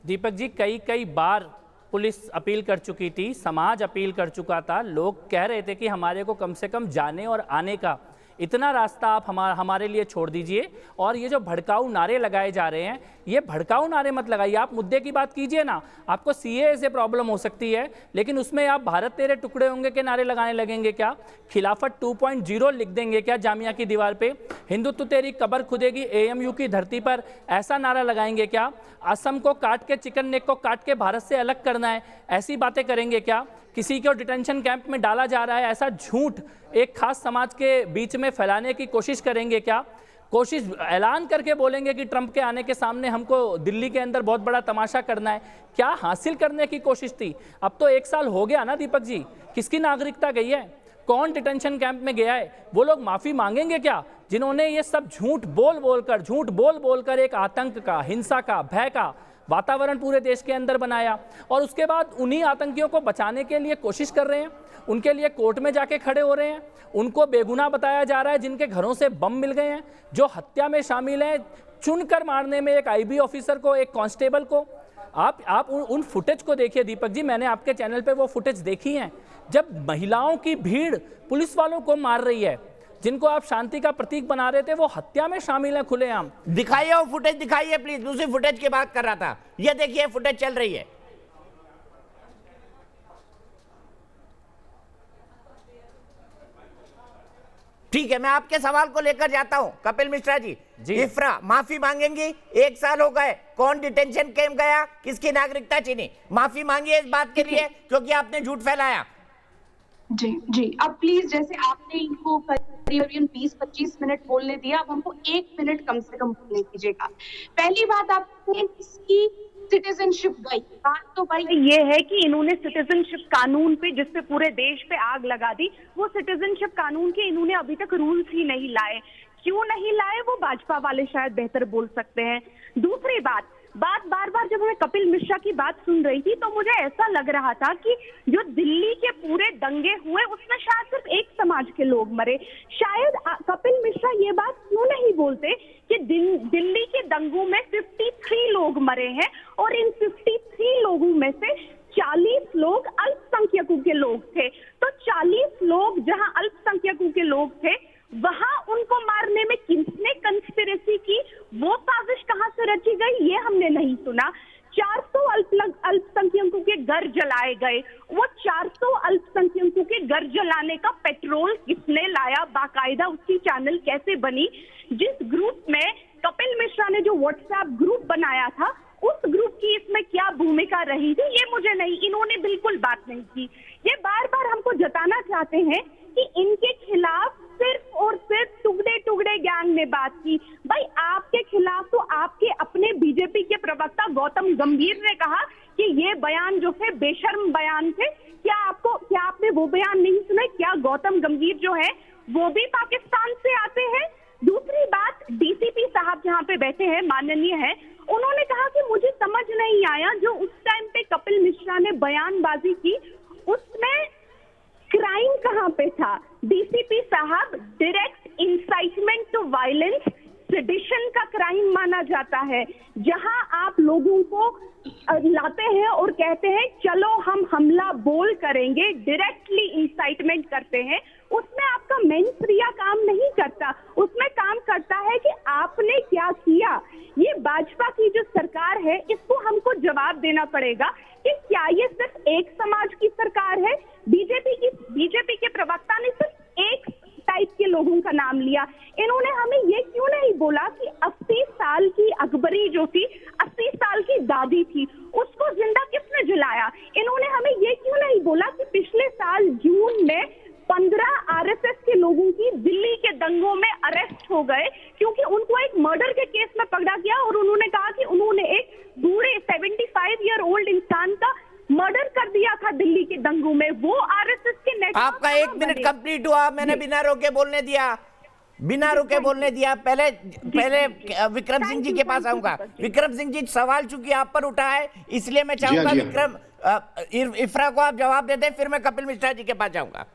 दीपक जी, कई बार पुलिस अपील कर चुकी थी, समाज अपील कर चुका था, लोग कह रहे थे कि हमारे को कम से कम जाने और आने का इतना रास्ता आप हमारे लिए छोड़ दीजिए। और ये जो भड़काऊ नारे लगाए जा रहे हैं, ये भड़काऊ नारे मत लगाइए, आप मुद्दे की बात कीजिए ना। आपको सीए से प्रॉब्लम हो सकती है, लेकिन उसमें आप भारत तेरे टुकड़े होंगे के नारे लगाने लगेंगे क्या? खिलाफत 2.0 लिख देंगे क्या जामिया की दीवार पे? हिंदुत्व तेरी कब्र खुदेगी एएमयू की धरती पर, ऐसा नारा लगाएंगे क्या? असम को काट के, चिकन नेक को काट के भारत से अलग करना है, ऐसी बातें करेंगे क्या? किसी को डिटेंशन कैंप में डाला जा रहा है, ऐसा झूठ एक खास समाज के बीच में फैलाने की कोशिश करेंगे क्या? कोशिश ऐलान करके बोलेंगे कि ट्रंप के आने के सामने हमको दिल्ली के अंदर बहुत बड़ा तमाशा करना है। क्या हासिल करने की कोशिश थी? अब तो 1 साल हो गया ना दीपक जी, किसकी नागरिकता गई है? कौन डिटेंशन कैंप में गया है? वो लोग माफी मांगेंगे क्या जिन्होंने ये सब झूठ बोल कर एक आतंक का, हिंसा का, भय का वातावरण पूरे देश के अंदर बनाया, और उसके बाद उन्हीं आतंकियों को बचाने के लिए कोशिश कर रहे हैं, उनके लिए कोर्ट में जाके खड़े हो रहे हैं, उनको बेगुनाह बताया जा रहा है, जिनके घरों से बम मिल गए हैं, जो हत्या में शामिल हैं, चुनकर मारने में एक आईबी ऑफिसर को, एक कांस्टेबल को। आप उन फुटेज को देखिए दीपक जी, मैंने आपके चैनल पे वो फुटेज देखी हैं, जब महिलाओं की भीड़ पुलिस वालों को मार रही है, जिनको आप शांति का प्रतीक बना रहे थे, वो हत्या में शामिल है खुलेआम। दिखाइए वो फुटेज, दिखाइए प्लीज। दूसरी फुटेज की बात कर रहा था, ये देखिए फुटेज चल रही है। ठीक है, मैं आपके सवाल को लेकर जाता हूं कपिल मिश्रा जी। इफ्रा माफी मांगेंगी, 1 साल हो गए, कौन डिटेंशन कैंप गया, किसकी नागरिकता छीनी? माफी मांगिए इस बात के लिए क्योंकि आपने झूठ फैलाया। जी अब प्लीज, जैसे आपने इनको करीबन 20-25 मिनट बोलने दिया, अब हमको 1 मिनट कम से कम बोलने दीजिएगा। पहली बात, आपने इसकी सिटीजनशिप गई, बात तो भाई ये है कि इन्होंने सिटीजनशिप कानून पे, जिसपे पूरे देश पे आग लगा दी, वो सिटीजनशिप कानून के इन्होंने अभी तक रूल्स ही नहीं लाए। क्यों नहीं लाए वो भाजपा वाले शायद बेहतर बोल सकते हैं। दूसरी बात बार बार जब मैं कपिल मिश्रा की बात सुन रही थी तो मुझे ऐसा लग रहा था कि जो दिल्ली के पूरे दंगे हुए उसमें शायद सिर्फ एक समाज के लोग मरे। शायद कपिल मिश्रा ये बात क्यों नहीं बोलते कि दिल्ली के दंगों में 53 लोग मरे हैं और इन 53 लोगों में से 40 लोग अल्पसंख्यकों के लोग थे। तो 40 लोग जहां अल्पसंख्यकों के लोग थे, वहां उनको मारने में किसने कंस्पिरेसी की, वो साजिश कहां से रची गई, ये हमने नहीं सुना। 400 अल्पसंख्यकों के घर जलाए गए, वो 400 अल्पसंख्यकों के घर जलाने का पेट्रोल किसने लाया, बाकायदा उसकी चैनल कैसे बनी? जिस ग्रुप में कपिल मिश्रा ने जो व्हाट्सएप ग्रुप बनाया था, उस ग्रुप की इसमें क्या भूमिका रही थी, ये मुझे नहीं, इन्होंने बिल्कुल बात नहीं की। ये बार बार हमको जताना चाहते हैं कि इनके खिलाफ सिर्फ और सिर्फ टुकड़े गैंग ने बात की। भाई आपके खिलाफ तो आपके अपने बीजेपी के प्रवक्ता गौतम गंभीर ने कहा कि ये बयान जो थे बेशर्म बयान थे। क्या आपने वो बयान नहीं सुना? क्या गौतम गंभीर जो है वो भी पाकिस्तान से आते हैं? दूसरी बात, डीसीपी साहब जहाँ पे बैठे हैं, माननीय है, उन्होंने कहा कि मुझे समझ नहीं आया जो उस टाइम पे कपिल मिश्रा ने बयानबाजी की, उसमें क्राइम कहां पे था? डीसीपी साहब, direct incitement to violence sedition का क्राइम माना जाता है। जहां आप लोगों को लाते हैं और कहते हैं चलो हम हमला बोल करेंगे, डायरेक्टली इंसाइटमेंट करते हैं, उसमें आपका मेंसरिया काम नहीं करता, उसमें काम करता है कि आपने क्या किया। ये भाजपा की जो सरकार है, इसको हमको जवाब देना पड़ेगा कि क्या ये सिर्फ एक समाज की सरकार है? बीजेपी के प्रवक्ता ने सिर्फ एक टाइप के लोगों का नाम लिया। इन्होंने हमें ये क्यों नहीं बोला कि 80 साल की अकबरी जो थी, 80 साल की दादी थी, उसको जिंदा किसने जलाया? इन्होंने हमें दिल्ली के दंगों में, वो आरएसएस के नेटवर्क। आपका 1 मिनट कंप्लीट हुआ, मैंने बिना रोके बोलने दिया, बिना रुके बोलने दिया। पहले विक्रम सिंह जी के पास आऊंगा। विक्रम सिंह जी, सवाल चूंकि आप पर उठा है इसलिए मैं चाहूंगा विक्रम इफ्रा को आप जवाब दे दें, फिर मैं कपिल मिश्रा जी के पास जाऊंगा।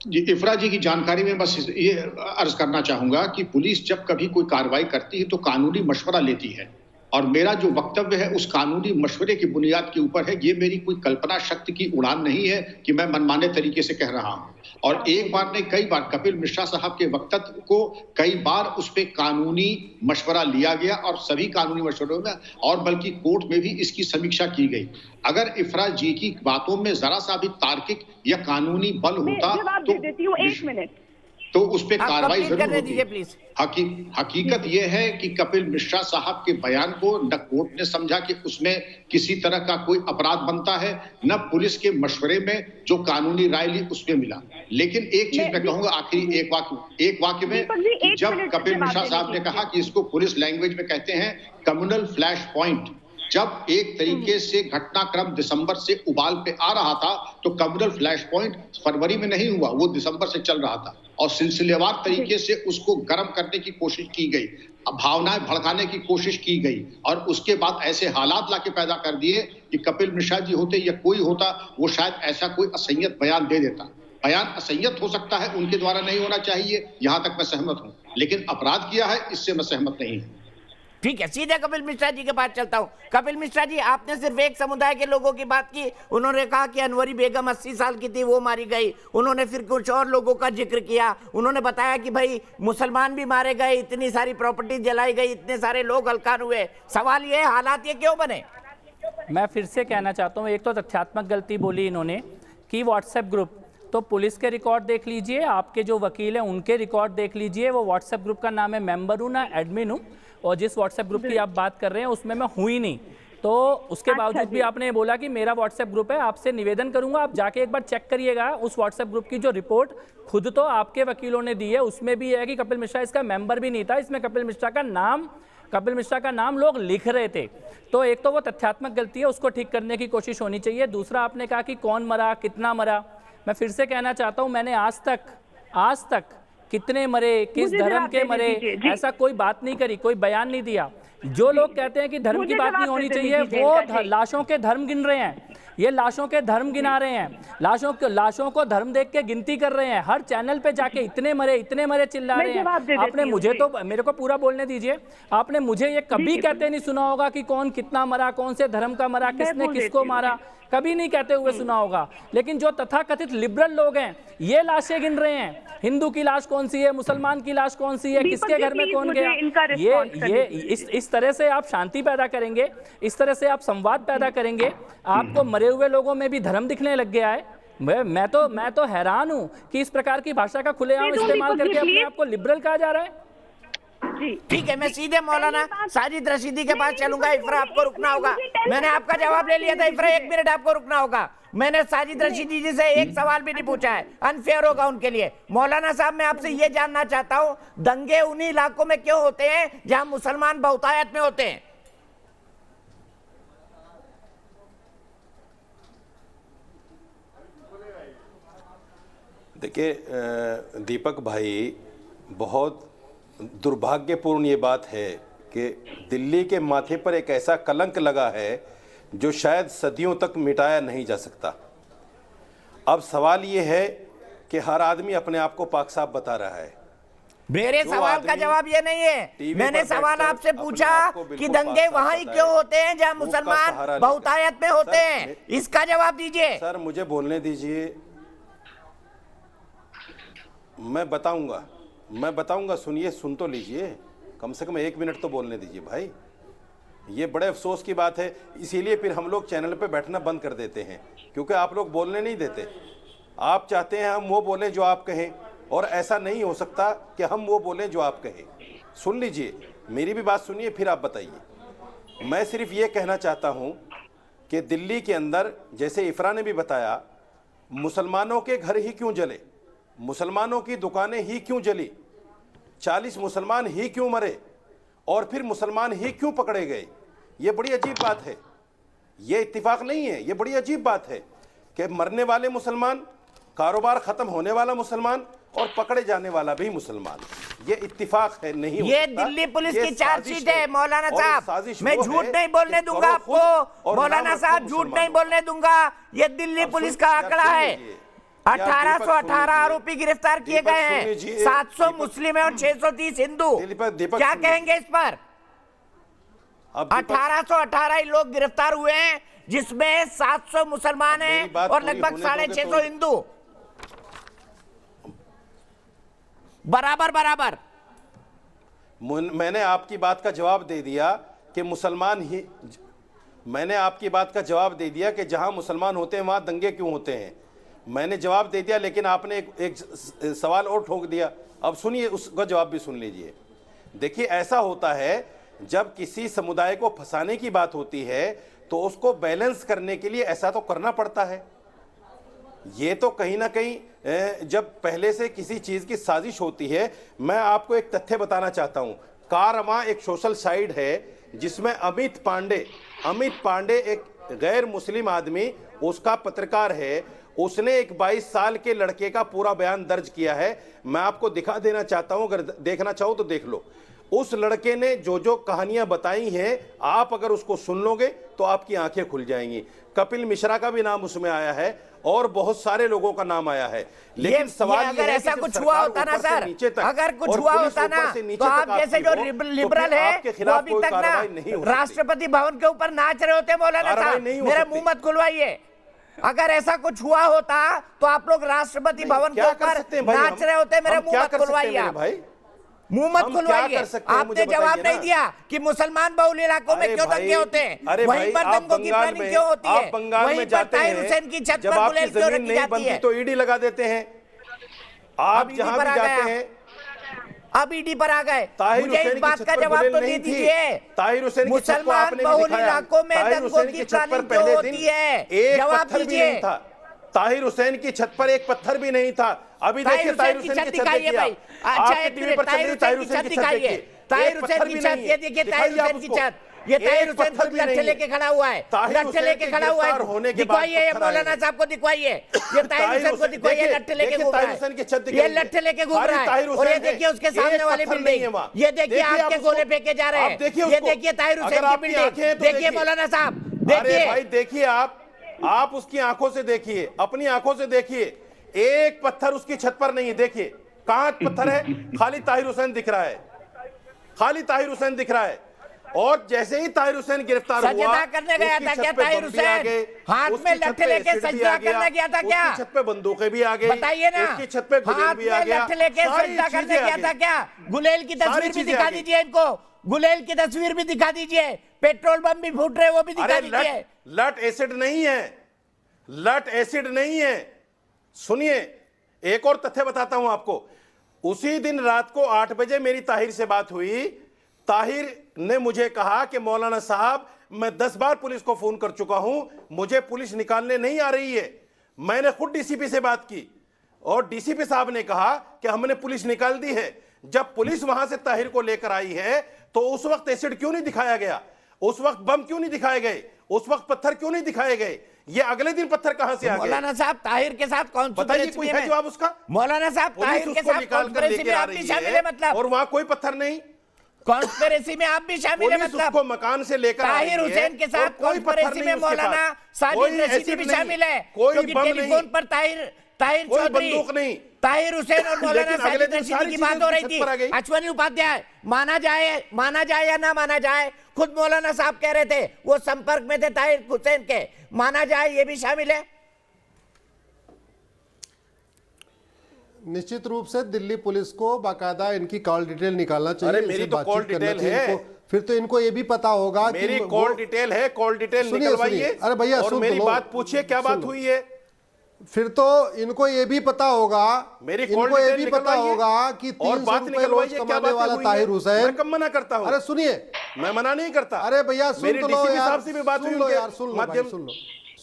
जी, इफ्रा जी की जानकारी में बस ये अर्ज करना चाहूंगा कि पुलिस जब कभी कोई कार्रवाई करती है तो कानूनी मशवरा लेती है, और मेरा जो वक्तव्य है उस कानूनी मशवरे की बुनियाद के ऊपर है। ये मेरी कोई कल्पना शक्ति की उड़ान नहीं है कि मैं मनमाने तरीके से कह रहा हूं। और एक बार नहीं, कई बार कपिल मिश्रा साहब के वक्तव्य को कई बार उस पर कानूनी मशवरा लिया गया, और सभी कानूनी मशवरों में और बल्कि कोर्ट में भी इसकी समीक्षा की गई। अगर इफ्रा जी की बातों में जरा सा भी तार्किक या कानूनी बल होता तो उस पर कार्रवाई जरूर होती। हकीकत यह है कि कपिल मिश्रा साहब के बयान को न कोर्ट ने समझा कि उसमें किसी तरह का कोई अपराध बनता है, न पुलिस के मशवरे में जो कानूनी राय ली उसमें मिला। लेकिन एक चीज मैं कहूंगा, आखिरी एक वाक्य में, कि जब कपिल मिश्रा साहब ने कहा कि इसको पुलिस लैंग्वेज में कहते हैं कम्युनल फ्लैश पॉइंट, जब एक तरीके से घटनाक्रम दिसंबर से उबाल पे आ रहा था तो कम्युनल फ्लैश पॉइंट फरवरी में नहीं हुआ, वो दिसंबर से चल रहा था, और सिलसिलेवार तरीके से उसको गर्म करने की कोशिश की गई, भावनाएं भड़काने की कोशिश की गई, और उसके बाद ऐसे हालात लाके पैदा कर दिए कि कपिल मिश्रा जी होते या कोई होता, वो शायद ऐसा कोई असंयत बयान दे देता। बयान असंयत हो सकता है, उनके द्वारा नहीं होना चाहिए, यहां तक मैं सहमत हूं, लेकिन अपराध किया है इससे मैं सहमत नहीं हूं। ठीक है, सीधे कपिल मिश्रा जी के पास चलता हूं। कपिल मिश्रा जी, आपने सिर्फ एक समुदाय के लोगों की बात की। उन्होंने कहा कि अनवरी बेगम 80 साल की थी, वो मारी गई। उन्होंने फिर कुछ और लोगों का जिक्र किया। उन्होंने बताया कि भाई मुसलमान भी मारे गए, इतनी सारी प्रॉपर्टी जलाई गई, इतने सारे लोग हल्कान हुए। सवाल ये, हालात ये क्यों बने? मैं फिर से कहना चाहता हूँ, एक तो तथ्यात्मक गलती बोली इन्होंने कि व्हाट्सएप ग्रुप, तो पुलिस के रिकॉर्ड देख लीजिए, आपके जो वकील हैं उनके रिकॉर्ड देख लीजिए। वो व्हाट्सएप ग्रुप का नाम है, मेंबर हूँ ना एडमिन हूँ, और जिस व्हाट्सएप ग्रुप की आप बात कर रहे हैं उसमें मैं हुई नहीं। तो उसके बावजूद भी आपने बोला कि मेरा व्हाट्सएप ग्रुप है। आपसे निवेदन करूंगा, आप जाके एक बार चेक करिएगा उस व्हाट्सएप ग्रुप की जो रिपोर्ट खुद तो आपके वकीलों ने दी है, उसमें भी है कि कपिल मिश्रा इसका मेंबर भी नहीं था। इसमें कपिल मिश्रा का नाम लोग लिख रहे थे। तो एक तो वो तथ्यात्मक गलती है, उसको ठीक करने की कोशिश होनी चाहिए। दूसरा, आपने कहा कि कौन मरा, कितना मरा। मैं फिर से कहना चाहता हूं, मैंने आज तक कितने मरे, किस धर्म के मरे, ऐसा कोई बात नहीं करी, कोई बयान नहीं दिया। जो लोग कहते हैं कि धर्म की बात नहीं होनी चाहिए, वो लाशों के धर्म गिन रहे हैं। ये लाशों के धर्म गिना रहे हैं, लाशों को धर्म देख के गिनती कर रहे हैं। हर चैनल पे जाके इतने मरे चिल्ला रहे हैं। आपने मुझे तो, मेरे को पूरा बोलने दीजिए, आपने मुझे ये कभी कहते नहीं सुना होगा कि कौन कितना मरा, कौन से धर्म का मरा, किसने किसको मारा, कभी नहीं कहते हुए सुना होगा। लेकिन जो तथाकथित लिबरल लोग हैं, ये लाशें गिन रहे हैं, हिंदू की लाश कौन सी है, मुसलमान की लाश कौन सी है, किसके घर में कौन गया। ये इस तरह से आप शांति पैदा करेंगे, इस तरह से आप संवाद पैदा करेंगे। आपको मरे हुए लोगों में भी धर्म दिखने लग गया है। मैं तो हैरान हूं कि इस प्रकार की भाषा का खुलेआम इस्तेमाल करके अपने आप को लिबरल कहा जा रहा है। ठीक है, मैं सीधे मौलाना साजिद रशीदी के पास चलूंगा। इफ्रा, आपको रुकना होगा। मैंने आपका जवाब ले लिया था। इफ्रा, 1 मिनट आपको रुकना होगा। मैंने साजिद रशीदी जी से एक सवाल भी नहीं पूछा है, अनफेयर होगा उनके लिए। मौलाना साहब, मैं आपसे ये जानना चाहता हूं, दंगे उन्हीं इलाकों में क्यों होते हैं जहां मुसलमान बहुतायत में होते हैं? देखिए दीपक भाई, बहुत दुर्भाग्यपूर्ण ये बात है कि दिल्ली के माथे पर एक ऐसा कलंक लगा है जो शायद सदियों तक मिटाया नहीं जा सकता। अब सवाल ये है कि हर आदमी अपने आप को पाक साफ बता रहा है। मेरे सवाल का जवाब ये नहीं है। मैंने सवाल आपसे पूछा कि दंगे वहां ही क्यों होते हैं जहां मुसलमान बहुतायत में होते हैं, इसका जवाब दीजिए। सर, मुझे बोलने दीजिए, मैं बताऊंगा। सुनिए, सुन तो लीजिए, कम से कम 1 मिनट तो बोलने दीजिए भाई। ये बड़े अफसोस की बात है, इसीलिए फिर हम लोग चैनल पे बैठना बंद कर देते हैं, क्योंकि आप लोग बोलने नहीं देते। आप चाहते हैं हम वो बोलें जो आप कहें, और ऐसा नहीं हो सकता कि हम वो बोलें जो आप कहें। सुन लीजिए, मेरी भी बात सुनिए, फिर आप बताइए। मैं सिर्फ ये कहना चाहता हूँ कि दिल्ली के अंदर, जैसे इफ्रा ने भी बताया, मुसलमानों के घर ही क्यों जले, मुसलमानों की दुकानें ही क्यों जली, 40 मुसलमान ही क्यों मरे, और फिर मुसलमान ही क्यों पकड़े गए। ये बड़ी अजीब बात है, ये इत्तिफाक नहीं है, ये बड़ी अजीब बात है कि मरने वाले मुसलमान, कारोबार खत्म होने वाला मुसलमान और पकड़े जाने वाला भी मुसलमान, ये इत्तिफाक है, नहीं हो ये सकता। दिल्ली पुलिस ये की चार्जशीट साजिश है मौलाना और साहब, साजिश मैं वो झूठ है नहीं बोलने कि दूंगा करो खुद आपको। और मौलाना नाम साहब रखो झूठ नहीं मुसलमानों। बोलने दूंगा। ये दिल्ली आप पुलिस सुन- का आप आंकड़ा सुन है। लीजिए। 1818 लीजिए। आरोपी गिरफ्तार किए दीपक गए सुन हैं, लीजिए। 700 दीपक- मुस्लिम है और 630 हिंदू। दीपक क्या सुन कहेंगे इस पर? अब दीपक- 1818 ही लोग गिरफ्तार हुए हैं, जिसमें 700 मुसलमान मेरी हैं बात और पूरी लगभग होने 650 दोगे तो- हिंदू। बराबर बराबर। मैंने आपकी बात का जवाब दे दिया कि मुसलमान ही, मैंने आपकी बात का जवाब दे दिया कि जहां मुसलमान होते हैं वहां दंगे क्यों होते हैं। मैंने जवाब दे दिया, लेकिन आपने एक सवाल और ठोक दिया। अब सुनिए, उसका जवाब भी सुन लीजिए। देखिए, ऐसा होता है जब किसी समुदाय को फंसाने की बात होती है तो उसको बैलेंस करने के लिए ऐसा तो करना पड़ता है। ये तो कहीं ना कहीं जब पहले से किसी चीज की साजिश होती है। मैं आपको एक तथ्य बताना चाहता हूं। कारवां एक सोशल साइट है जिसमें अमित पांडे एक गैर मुस्लिम आदमी, उसका पत्रकार है, उसने एक 22 साल के लड़के का पूरा बयान दर्ज किया है। मैं आपको दिखा देना चाहता हूं, अगर देखना चाहो तो देख लो। उस लड़के ने जो जो कहानियां बताई हैं, आप अगर उसको सुन लोगे तो आपकी आंखें खुल जाएंगी। कपिल मिश्रा का भी नाम उसमें आया है और बहुत सारे लोगों का नाम आया है। लेकिन सवाल ये अगर है ऐसा कि कुछ जब हुआ सरकार होता ना ऊपर से सर, नीचे तक अगर कुछ और हुआ पुलिस होता ऊपर ना, से नीचे तो आप तक जैसे आपकी जो हो, तो लिबरल फिर है आपके वो खिलाफ अभी कोई तक ना कार्रवाई नहीं हो सकती। राष्ट्रपति भवन के ऊपर नाच रहे होते मौलाना कार्रवाई साहब। नहीं हो मेरा सकती। मुंह मत खुलवाइए। अगर ऐसा कुछ हुआ होता तो आप लोग राष्ट्रपति भवन के क्या कर ऊपर सकते हैं भाई? नाच रहे होते। मेरा हम मुंह क्या मत कर सकते हैं खुलवाइए मेरे आप। भाई? मुंह मत हम क्या खुलवाइए। कर सकते हैं? आपने मुझे जवाब बताइए नहीं ना। दिया कि मुसलमान बहुल इलाकों में अरे क्यों भाई, दंगे होते हैं, अरे वहीं भाई, पर आप दंगों की बंगाल प्लानिंग में- क्यों होती है, आप बंगाल वहीं में पर जाते ताहिर हैं, हुसैन की छत जब पर आपकी गुलेल क्यों जमीन रखी नहीं जाती बनती है? तो ईडी लगा देते हैं। आप अब जहां ईडी पर भी आ जाते गए। हैं, अब ईडी पर आ गए। ताहिर मुझे हुसैन इस की बात छत का पर जवाब गुलेल तो नहीं दे थी। दीजिए। ताहिर हुसैन की छत को मुसलमान आपने भी बहुल दिखाया। इलाकों में ताहिर दंगों हुसैन की की छत पर प्लानिंग क्यों पहले होती दिन है? एक जवाब पत्थर भी दीजिए। नहीं था। ताहिर हुसैन की छत पर एक पत्थर भी नहीं था। अभी देखिए ताहिर हुसैन की छत दिखाइए देखिए भाई। आप। अच्छा, आपके एक टीवी मिनट, पर चल रही ताहिर हुसैन की छत दिखाइए। देखिए। ताहिर एक हुसैन पत्थर की भी छत, नहीं ये है। देखिए दिखाइए ताहिर आप हुसैन की उसको। छत। ये ताहिर एक हुसैन पत्थर खुद भी नहीं लट्ठे है। लेके खड़ा हुआ है। ताहिर लट्ठे हुसैन लेके के खड़ा हुआ गिरफ्तार है। होने के बाद दिखवाइए, पत्थर मौलाना आए। साहब को दिखवाइए। ये ताहिर हुसैन को दिखवाइए, देखिए, लट्ठे लेके देखिए घूम रहा ताहिर हुसैन की छत है। दिख ये रही है। लट्ठे लेके घूम सारी रहा ताहिर है। और ये हुसैन है। देखिए उसके एक सामने वाली पत्थर नहीं है बिल्डिंग, वहाँ। ये देखिए आप आपके उसको- गोले फेंके जा रहे आप हैं। देखिए ये उसको। देखिए ताहिर हुसैन अगर की आपकी आंखें हैं बिल्डिंग। तो देखिए मौलाना साहब, अरे देखिए। भाई देखिए, आप उसकी आंखों से देखिए, अपनी आंखों से देखिए। एक पत्थर उसकी छत पर नहीं है। देखिए कहां पत्थर है? खाली ताहिर हुसैन दिख रहा है, खाली ताहिर हुसैन दिख रहा है। और जैसे ही ताहिर हुसैन गिरफ्तार हुआ, सजदा करने गया था क्या ताहिर हुसैन? हाथ में लट्ठे लेके सजदा करने गया था क्या? उसकी छत पे बंदूकें भी आ गई, बताइए ना। उसकी छत पे गुलेल हाथ भी आ में गया, लट्ठे लेके सारी सजदा करने चीजें आ गया गई। था क्या? गुलेल की सारी तस्वीर भी चीजें दिखा आ गई। दीजिए इनको। गुलेल की तस्वीर भी दिखा दीजिए। पेट्रोल बम भी फूट रहे, वो भी दिखा अरे दीजिए। लट एसिड नहीं है, लट एसिड नहीं है। सुनिए, एक और तथ्य बताता हूं आपको। उसी दिन रात को 8 बजे मेरी ताहिर से बात हुई। ताहिर ने मुझे कहा कि मौलाना साहब, मैं 10 बार पुलिस को फोन कर चुका हूं, मुझे पुलिस निकालने नहीं आ रही है। मैंने खुद डीसीपी से बात की और डीसीपी साहब ने कहा कि हमने पुलिस निकाल दी है। जब पुलिस वहां से ताहिर को लेकर आई है तो उस वक्त एसिड क्यों नहीं दिखाया गया? उस वक्त बम क्यों नहीं दिखाए गए? उस वक्त पत्थर क्यों नहीं दिखाए गए? ये अगले दिन पत्थर कहां से आ गए? मौलाना साहब, ताहिर के साथ कौन बताइए, कोई है जवाब उसका? मौलाना साहब, ताहिर पुलिस के उसको साथ निकाल कर कॉन्स्पिरेसी लेकर में आ आप भी रही शामिल है है मतलब? और वहां कोई पत्थर नहीं। कॉन्स्पिरेसी में आप भी शामिल है पुलिस मतलब? उसको मकान से लेकर आ रही ताहिर है हुसैन के और साथ कोई पत्थर कॉन्स्पिरेसी नहीं में उसके मौलाना पास। साजिद कोई रशीदी एसिड भी नहीं, शामिल है, कोई क्योंकि बम टेलीफोन नहीं, पर ताहिर कोई चौधरी, बंदूक नहीं। ताहिर हुसैन और मौलाना लेकिन अगले साजिद दिन रशीदी सारी की बात चीजें हो रही छत थी। पर आ गई। अश्वनी उपाध्याय, माना जाए या ना माना जाए, खुद मौलाना साहब कह रहे थे वो संपर्क में थे ताहिर हुसैन के। माना जाए, ये भी शामिल है। निश्चित रूप से दिल्ली पुलिस को बाकायदा इनकी कॉल डिटेल निकालना चाहिए। अरे मेरी इनसे तो बातचीत कॉल करना डिटेल चाहिए है। इनको। फिर तो इनको ये भी पता होगा कि मेरी कॉल डिटेल है, कॉल डिटेल सुनिए, निकलवाइए। सुनिए। अरे भैया, और सुन तो मेरी लो। बात पूछिए, क्या सुन बात लो। हुई है? फिर तो इनको ये भी पता होगा, मेरी कॉल इनको ये डिटेल भी पता निकलवाइए होगा कि और 300 बात रुपए रोज निकलवाइए, क्या कमाने बातें वाला हुई ताहिर हैं? हुसैन। मैं कब मना करता हूं? अरे सुनिए, मैं मना नहीं करता। अरे भैया सुन मेरी तो लो डीसीपी यार, साहब से भी बात हुई सुन लो उनके यार, सुन लो भाई, माध्यम।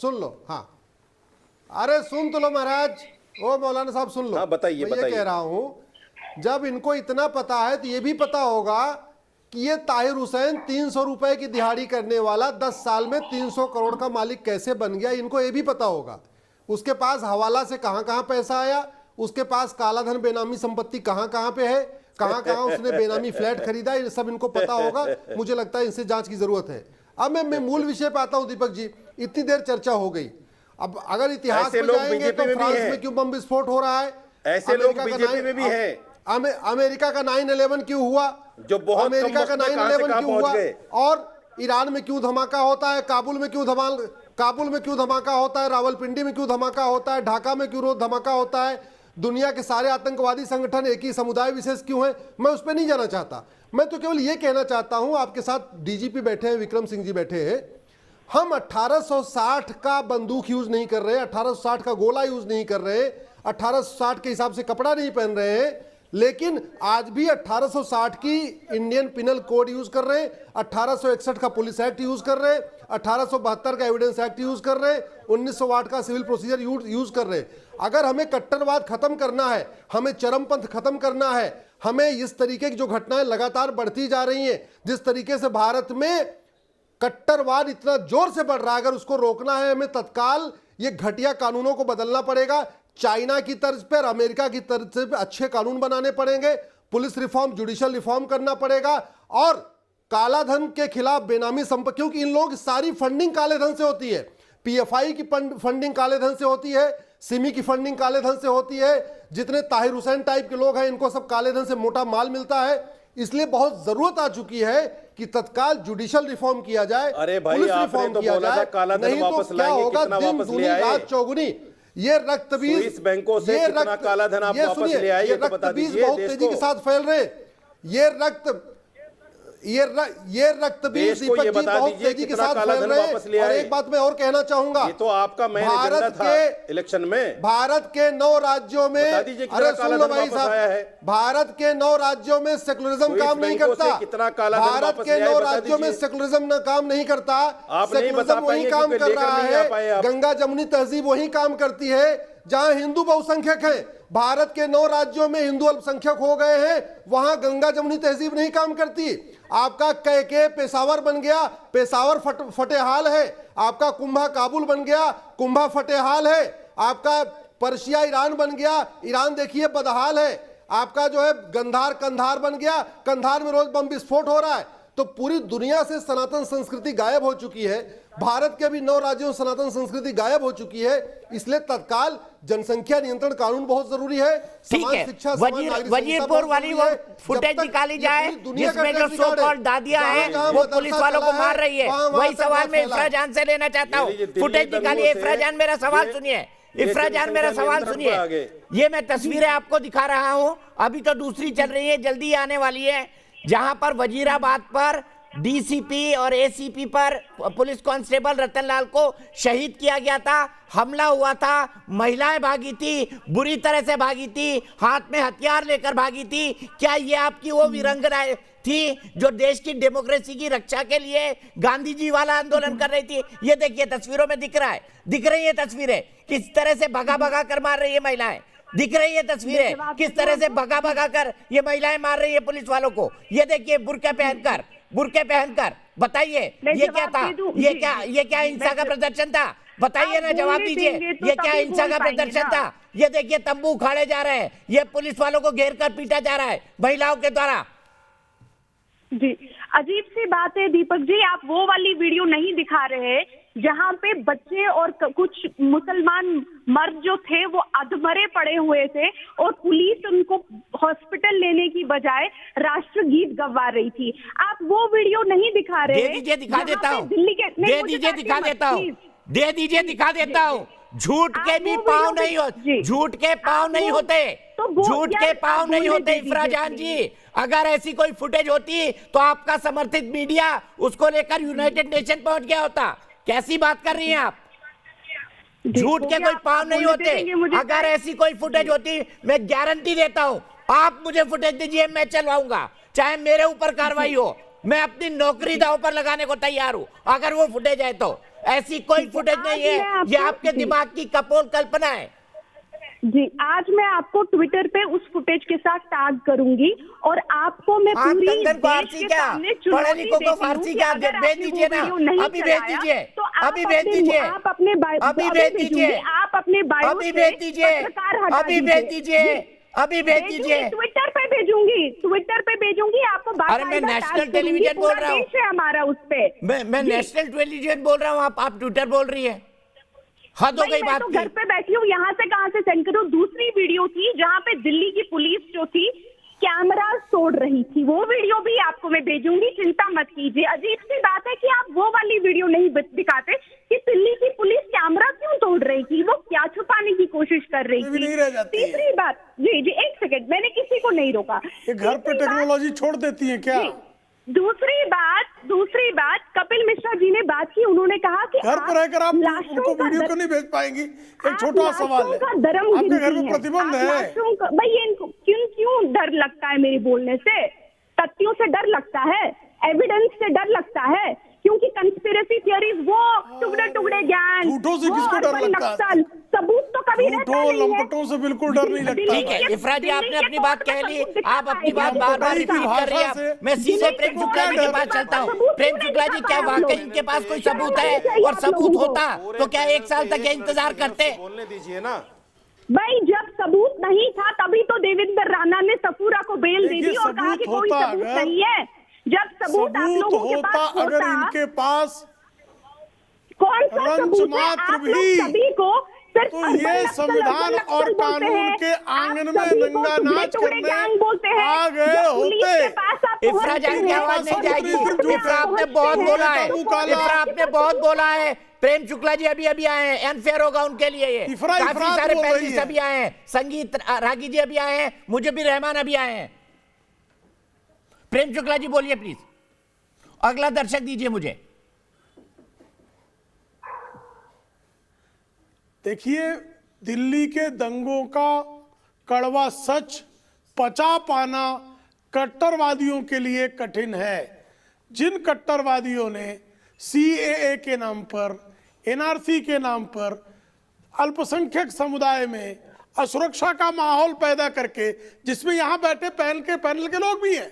सुन लो। हाँ, अरे सुन तो लो महाराज, ओ मौलाना साहब सुन लो। हाँ, बताइए, मैं ये बताइए। कह रहा हूं, जब इनको इतना पता है तो ये भी पता होगा कि ये ताहिर हुसैन 300 रुपए की दिहाड़ी करने वाला 10 साल में 300 करोड़ का मालिक कैसे बन गया, इनको ये भी पता होगा। उसके पास हवाला से कहां पैसा आया, उसके पास कालाधन बेनामी संपत्ति कहां पे है, कहां उसने बेनामी फ्लैट खरीदा, ये सब इनको पता होगा। मुझे लगता है इनसे जांच की जरूरत है। अब मैं मूल विषय पे आता हूं दीपक जी, इतनी देर चर्चा हो गई, अब अगर इतिहास में जाएंगे तो फ्रांस में क्यों बम विस्फोट हो रहा है, ऐसे लोग बीजेपी में भी हैं। अमेरिका का 9/11 क्यों हुआ, जो बहुत अमेरिका का 9/11 क्यों हुआ, और ईरान में क्यों धमाका होता है, काबुल में क्यों धमाका होता है, रावलपिंडी में क्यों धमाका होता है, ढाका में क्यों रोज धमाका होता है, दुनिया के सारे आतंकवादी संगठन एक ही समुदाय विशेष क्यों है, मैं उस पर नहीं जाना चाहता। मैं तो केवल ये कहना चाहता हूं, आपके साथ डीजीपी बैठे हैं, विक्रम सिंह जी बैठे हैं, हम 1860 का बंदूक यूज नहीं कर रहे, 1860 का गोला यूज नहीं कर रहे, 1860 के हिसाब से कपड़ा नहीं पहन रहे हैं, लेकिन आज भी 1860 की इंडियन पिनल कोड यूज कर रहे हैं, 1861 का पुलिस एक्ट यूज कर रहे हैं, 1872 का एविडेंस एक्ट यूज कर रहे हैं, 1908 का सिविल प्रोसीजर यूज कर रहे हैं। अगर हमें कट्टरवाद खत्म करना है, हमें चरमपंथ खत्म करना है, हमें इस तरीके की जो घटनाएं लगातार बढ़ती जा रही हैं, जिस तरीके से भारत में कट्टरवाद इतना जोर से बढ़ रहा है, अगर उसको रोकना है हमें तत्काल ये घटिया कानूनों को बदलना पड़ेगा। चाइना की तर्ज पर, अमेरिका की तर्ज पे अच्छे कानून बनाने पड़ेंगे, पुलिस रिफॉर्म, जुडिशियल रिफॉर्म करना पड़ेगा, और कालाधन के खिलाफ बेनामी संपत्ति, क्योंकि इन लोग सारी फंडिंग काले धन से होती है, पीएफआई की फंडिंग काले धन से होती है, सिमी की फंडिंग काले धन से होती है, जितने ताहिर हुसैन टाइप के लोग हैं इनको सब काले धन से मोटा माल मिलता है। इसलिए बहुत जरूरत आ चुकी है कि तत्काल जुडिशियल रिफॉर्म किया जाए, अरे भाई पुलिस आपने रिफॉर्म तो किया बोला था जाए, कालाधन नहीं तो वापस क्या लाएंगे, होगा, कितना दिन वापस ले दूनी आए? रात चौगुनी। ये रक्तबीज स्विस बैंकों से कितना कालाधन आप वापस ले आए, ये तो बता दीजिए बहुत देश तेजी को। के साथ फैल रहे, ये रक्तबीज देश को ये दीपक जी बता बहुत दीजिए तेजी के कितना साथ फैल कालाधन रहे वापस ले हैं। और आए। एक बात मैं और कहना चाहूंगा, ये तो आपका मेन एजेंडा था इलेक्शन में। भारत के 9 राज्यों में, बता दीजिए कितना अरे सुन लो कालाधन भाई वापस आया है। साहब, भारत के 9 राज्यों में सेकुलरिज्म स्विस काम नहीं बैंकों करता, से कितना कालाधन भारत वापस के ले आए, 9 बता राज्यों में दीजिए। सेकुलरिज्म काम नहीं करता, आप नहीं बता सेकुलरिज्म वही पाएंगे काम क्योंकि कर लेकर रहा नहीं आ पाए है, आप। गंगा जमुनी तहजीब वही काम करती है जहां हिंदू बहुसंख्यक है। भारत के 9 राज्यों में हिंदू अल्पसंख्यक हो गए हैं, वहां गंगा जमुनी तहजीब नहीं काम करती। आपका कैके पेशावर बन गया, पेशावर फतेहाल है, आपका कुंभा काबुल बन गया, कुंभा फतेहाल है, आपका पर्शिया ईरान बन गया, ईरान देखिए बदहाल है, आपका जो है गंधार कंधार बन गया, कंधार में रोज बम विस्फोट हो रहा है। तो पूरी दुनिया से सनातन संस्कृति गायब हो चुकी है, भारत के भी 9 राज्यों में सनातन संस्कृति गायब हो चुकी है। इसलिए तत्काल जनसंख्या नियंत्रण कानून बहुत जरूरी है, ठीक है, वजीरपुर वाली वो फुटेज निकाली जाए जिसमें जो सो कॉल्ड दादियां हैं वो पुलिस वालों को मार रही है। वही सवाल मैं इफ्रा जान से लेना चाहता हूँ, फुटेज निकालिए। इफ्रा जान मेरा सवाल सुनिए, इफ्रा जान मेरा सवाल सुनिए। ये मैं तस्वीरें आपको दिखा रहा हूँ, अभी तो दूसरी चल रही है, जल्दी आने वाली है, जहां पर वजीराबाद पर डीसीपी और एसीपी पर पुलिस कांस्टेबल रतनलाल को शहीद किया गया था, हमला हुआ था, महिलाएं भागी थी, बुरी तरह से भागी थी, हाथ में हथियार लेकर भागी थी। क्या ये आपकी वो वीरांगनाएं थी जो देश की डेमोक्रेसी की रक्षा के लिए गांधी जी वाला आंदोलन कर रही थी? ये देखिए तस्वीरों में दिख रहा है, दिख रही है तस्वीरें, किस तरह से भगा भगा कर मार रही है महिलाएं, दिख रही है तस्वीरें, किस तरह से भगा भगा कर ये महिलाएं मार रही है पुलिस वालों को। ये देखिए बुर्के पहनकर, बताइए ये क्या था, ये क्या हिंसा का प्रदर्शन था? बताइए ना, जवाब दीजिए, ये क्या हिंसा का प्रदर्शन था? ये देखिए तंबू उखाड़े जा रहे हैं, ये पुलिस वालों को घेर कर पीटा जा रहा है महिलाओं के द्वारा। जी, अजीब सी बात है दीपक जी, आप वो वाली वीडियो नहीं दिखा रहे जहां पे बच्चे और कुछ मुसलमान मर्द जो थे वो अधमरे पड़े हुए थे और पुलिस उनको हॉस्पिटल लेने की बजाय राष्ट्रगीत गवा रही थी। आप वो वीडियो नहीं दिखा रहे। दे दीजिए, दिखा देता हूँ, दिल्ली के, दे दीजिए, दिखा देता हूँ, दे दीजिए, दिखा देता हूँ। झूठ के भी पाँव नहीं होते, झूठ के पाँव नहीं होते, झूठ के पाँव नहीं होते इफ्रा जान जी। अगर ऐसी कोई फुटेज होती तो आपका समर्थित मीडिया उसको लेकर यूनाइटेड नेशन पहुंच गया होता। कैसी बात कर रही हैं आप? झूठ के कोई पाँव नहीं होते। अगर ऐसी कोई फुटेज होती, मैं गारंटी देता हूं, आप मुझे फुटेज दीजिए, मैं चलवाऊंगा, चाहे मेरे ऊपर कार्रवाई हो, मैं अपनी नौकरी दांव पर लगाने को तैयार हूं अगर वो फुटेज है तो। ऐसी कोई फुटेज नहीं है, ये आपके दिमाग की कपोल कल्पना है। जी, आज मैं आपको ट्विटर पे उस फुटेज के साथ टैग करूंगी और आपको मैं पूरी देश के सामने पढ़े लिखों को फारसी क्या भेज दीजिए ना, अभी भेज दीजिए, अभी भेज दीजिए, आप अपने अभी भेज दीजिए, आप आप अपने बायो अभी भेज दीजिए, अभी भेज दीजिए, अभी भेज दीजिए। ट्विटर पे भेजूंगी आपको। अरे मैं नेशनल टेलीविजन बोल रहा हूँ, देश है हमारा उस पे। मैं नेशनल टेलीविजन बोल रहा हूँ, आप ट्विटर बोल रही है। हद हो गई बात तो की। घर पे बैठी हूँ, यहाँ से कहाँ से सेंड करूँ। दूसरी वीडियो थी जहाँ पे दिल्ली की पुलिस जो थी कैमरा तोड़ रही थी, वो वीडियो भी आपको मैं भेजूंगी, चिंता मत कीजिए। अजीब सी बात है कि आप वो वाली वीडियो नहीं दिखाते कि दिल्ली की पुलिस कैमरा क्यों तोड़ रही थी, वो क्या छुपाने की कोशिश कर रही थी। तीसरी बात, जी एक सेकंड, मैंने किसी को नहीं रोका। ये घर पे टेक्नोलॉजी छोड़ देती है क्या? दूसरी बात कपिल मिश्रा जी ने बात की, उन्होंने कहा कि घर पर रहकर आप उनको वीडियो क्यों नहीं भेज पाएंगी? एक छोटा सवाल है, आपके घर में प्रतिबंध है भाई, इनको क्यों डर लगता है मेरे बोलने से? तथ्यों से डर लगता है, एविडेंस से डर लगता है, क्योंकि कंस्पिरेसी थियरीज, वो टुकड़े ज्ञान, झूठों से किसको डर लगता है? सबूत तो कभी रहता नहीं है। लंपटों से बिल्कुल डर नहीं लगता। ठीक है इफरा जी, आपने अपनी बात कह ली, आप अपनी बात बार-बार रिपीट कर रही हैं। मैं सीधे प्रेम शुक्ला जी के पास चलता हूँ। प्रेम शुक्ला जी, क्या वाकई इनके पास कोई सबूत है? और सबूत होता तो क्या 1 साल तक इंतजार करते? बोलने दीजिए ना भाई, जब सबूत नहीं था तभी तो देवेंद्र राणा ने सफूरा को बेल दे दी और कहा कि कोई सबूत नहीं है। जब सबूत आप लोगों के पास होता, अगर इनके पास कौन सा सबूत है? आप लोग सभी को तो ये संविधान और कानून के आंगन में नंगा नाच करने आ गए होते। इफरा जान की आवाज नहीं जाएगी। इफरा आपने बहुत बोला है, इफरा आपने बहुत बोला है। प्रेम शुक्ला जी अभी आए हैं, अनफेयर होगा उनके लिए ये। काफी सारे पैनलिस्ट अभी आए हैं, संगीत रागी जी अभी आए हैं, मुजब्बिर रहमान अभी आए हैं। प्रेम शुक्ला जी बोलिए प्लीज, अगला दर्शक दीजिए मुझे। देखिए, दिल्ली के दंगों का कड़वा सच पचा पाना कट्टरवादियों के लिए कठिन है। जिन कट्टरवादियों ने सीएए के नाम पर, एनआरसी के नाम पर अल्पसंख्यक समुदाय में असुरक्षा का माहौल पैदा करके, जिसमें यहाँ बैठे पैनल के लोग भी हैं,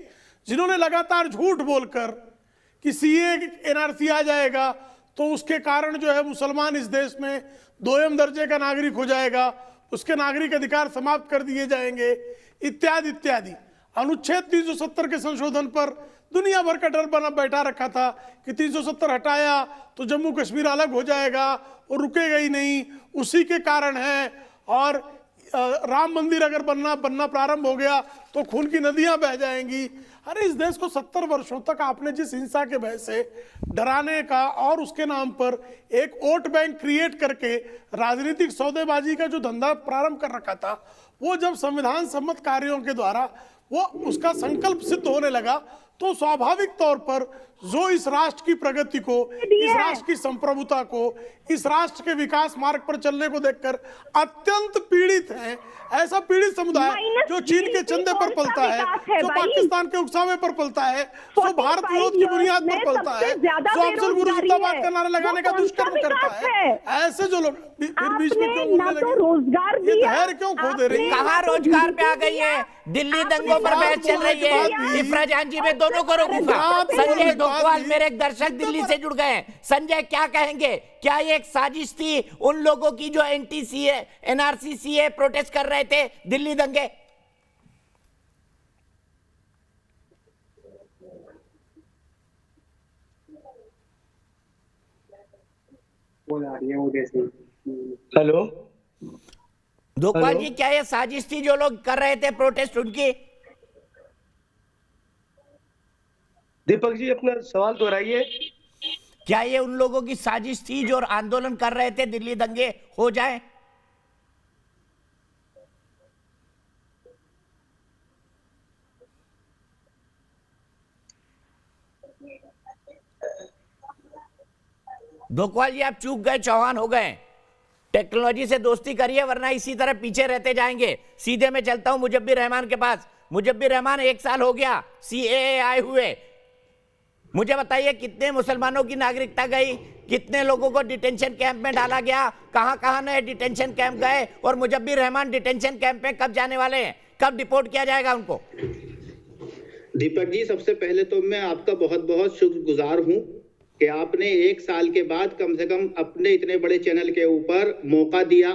जिन्होंने लगातार झूठ बोलकर कि सीएए एनआरसी आ जाएगा तो उसके कारण जो है मुसलमान इस देश में 2ym दर्जे का नागरिक हो जाएगा, उसके नागरिक अधिकार समाप्त कर दिए जाएंगे, इत्यादि इत्यादि। अनुच्छेद 370 के संशोधन पर दुनिया भर का डर बना बैठा रखा था कि 370 हटाया तो जम्मू कश्मीर अलग हो जाएगा और रुकेगा ही नहीं, उसी के कारण है। और राम मंदिर अगर बनना प्रारंभ हो गया तो खून की नदियां बह जाएंगी। अरे इस देश को 70 वर्षों तक आपने जिस हिंसा के भय से डराने का और उसके नाम पर एक वोट बैंक क्रिएट करके राजनीतिक सौदेबाजी का जो धंधा प्रारंभ कर रखा था, वो जब संविधान सम्मत कार्यों के द्वारा वो उसका संकल्प सिद्ध होने लगा तो स्वाभाविक तौर पर जो इस राष्ट्र की प्रगति को, इस राष्ट्र की संप्रभुता को, इस राष्ट्र के विकास मार्ग पर चलने को देखकर अत्यंत पीड़ित हैं, ऐसा पीड़ित समुदाय जो चीन के चंदे पर पलता है, जो पाकिस्तान के उकसावे पर पलता है, जो भारत विरोध की बुनियाद पर पलता है, जो अफजल गुरु जिंदाबाद का नारा लगाने का दुष्कर्म करता है, ऐसे जो लोग फिर बीच में क्यों बोलने लगे? ये धैर्य क्यों खो दे रही है? कहाँ रोजगार पे आ गई है? दिल्ली दंगों पर बहस चल रही है। इफरा जान जी, मैं दोनों को रोकूंगा। संजय डोकवाल मेरे एक दर्शक दिल्ली से जुड़ गए हैं। संजय, क्या कहेंगे? क्या ये एक साजिश थी उन लोगों की जो anti CA, NRC CA protest कर रहे थे, दिल्ली दंगे? हेलो डोकवाल जी, क्या ये साजिश थी जो लोग कर रहे थे प्रोटेस्ट उनकी? दीपक जी, अपना सवाल दोहराइए। क्या ये उन लोगों की साजिश थी जो आंदोलन कर रहे थे दिल्ली दंगे हो जाए? डोकवाल जी, आप चूक गए, चौहान हो गए। टेक्नोलॉजी से दोस्ती करिए वरना इसी तरह पीछे रहते जाएंगे। सीधे मैं चलता हूं मुजब्बिर रहमान के पास। मुजब्बिर रहमान, 1 साल हो गया सीएए आए हुए, मुझे बताइए कितने मुसलमानों की नागरिकता गई, कितने लोगों को डिटेंशन कैंप में डाला गया, कहां नए डिटेंशन कैंप गए, और मुजब्बिर रहमान डिटेंशन कैंप में कब जाने वाले हैं? कब डिपोर्ट किया जाएगा उनको? दीपक जी, सबसे पहले तो मैं आपका बहुत बहुत शुक्रगुजार हूं कि आपने 1 साल के बाद कम से कम अपने इतने बड़े चैनल के ऊपर मौका दिया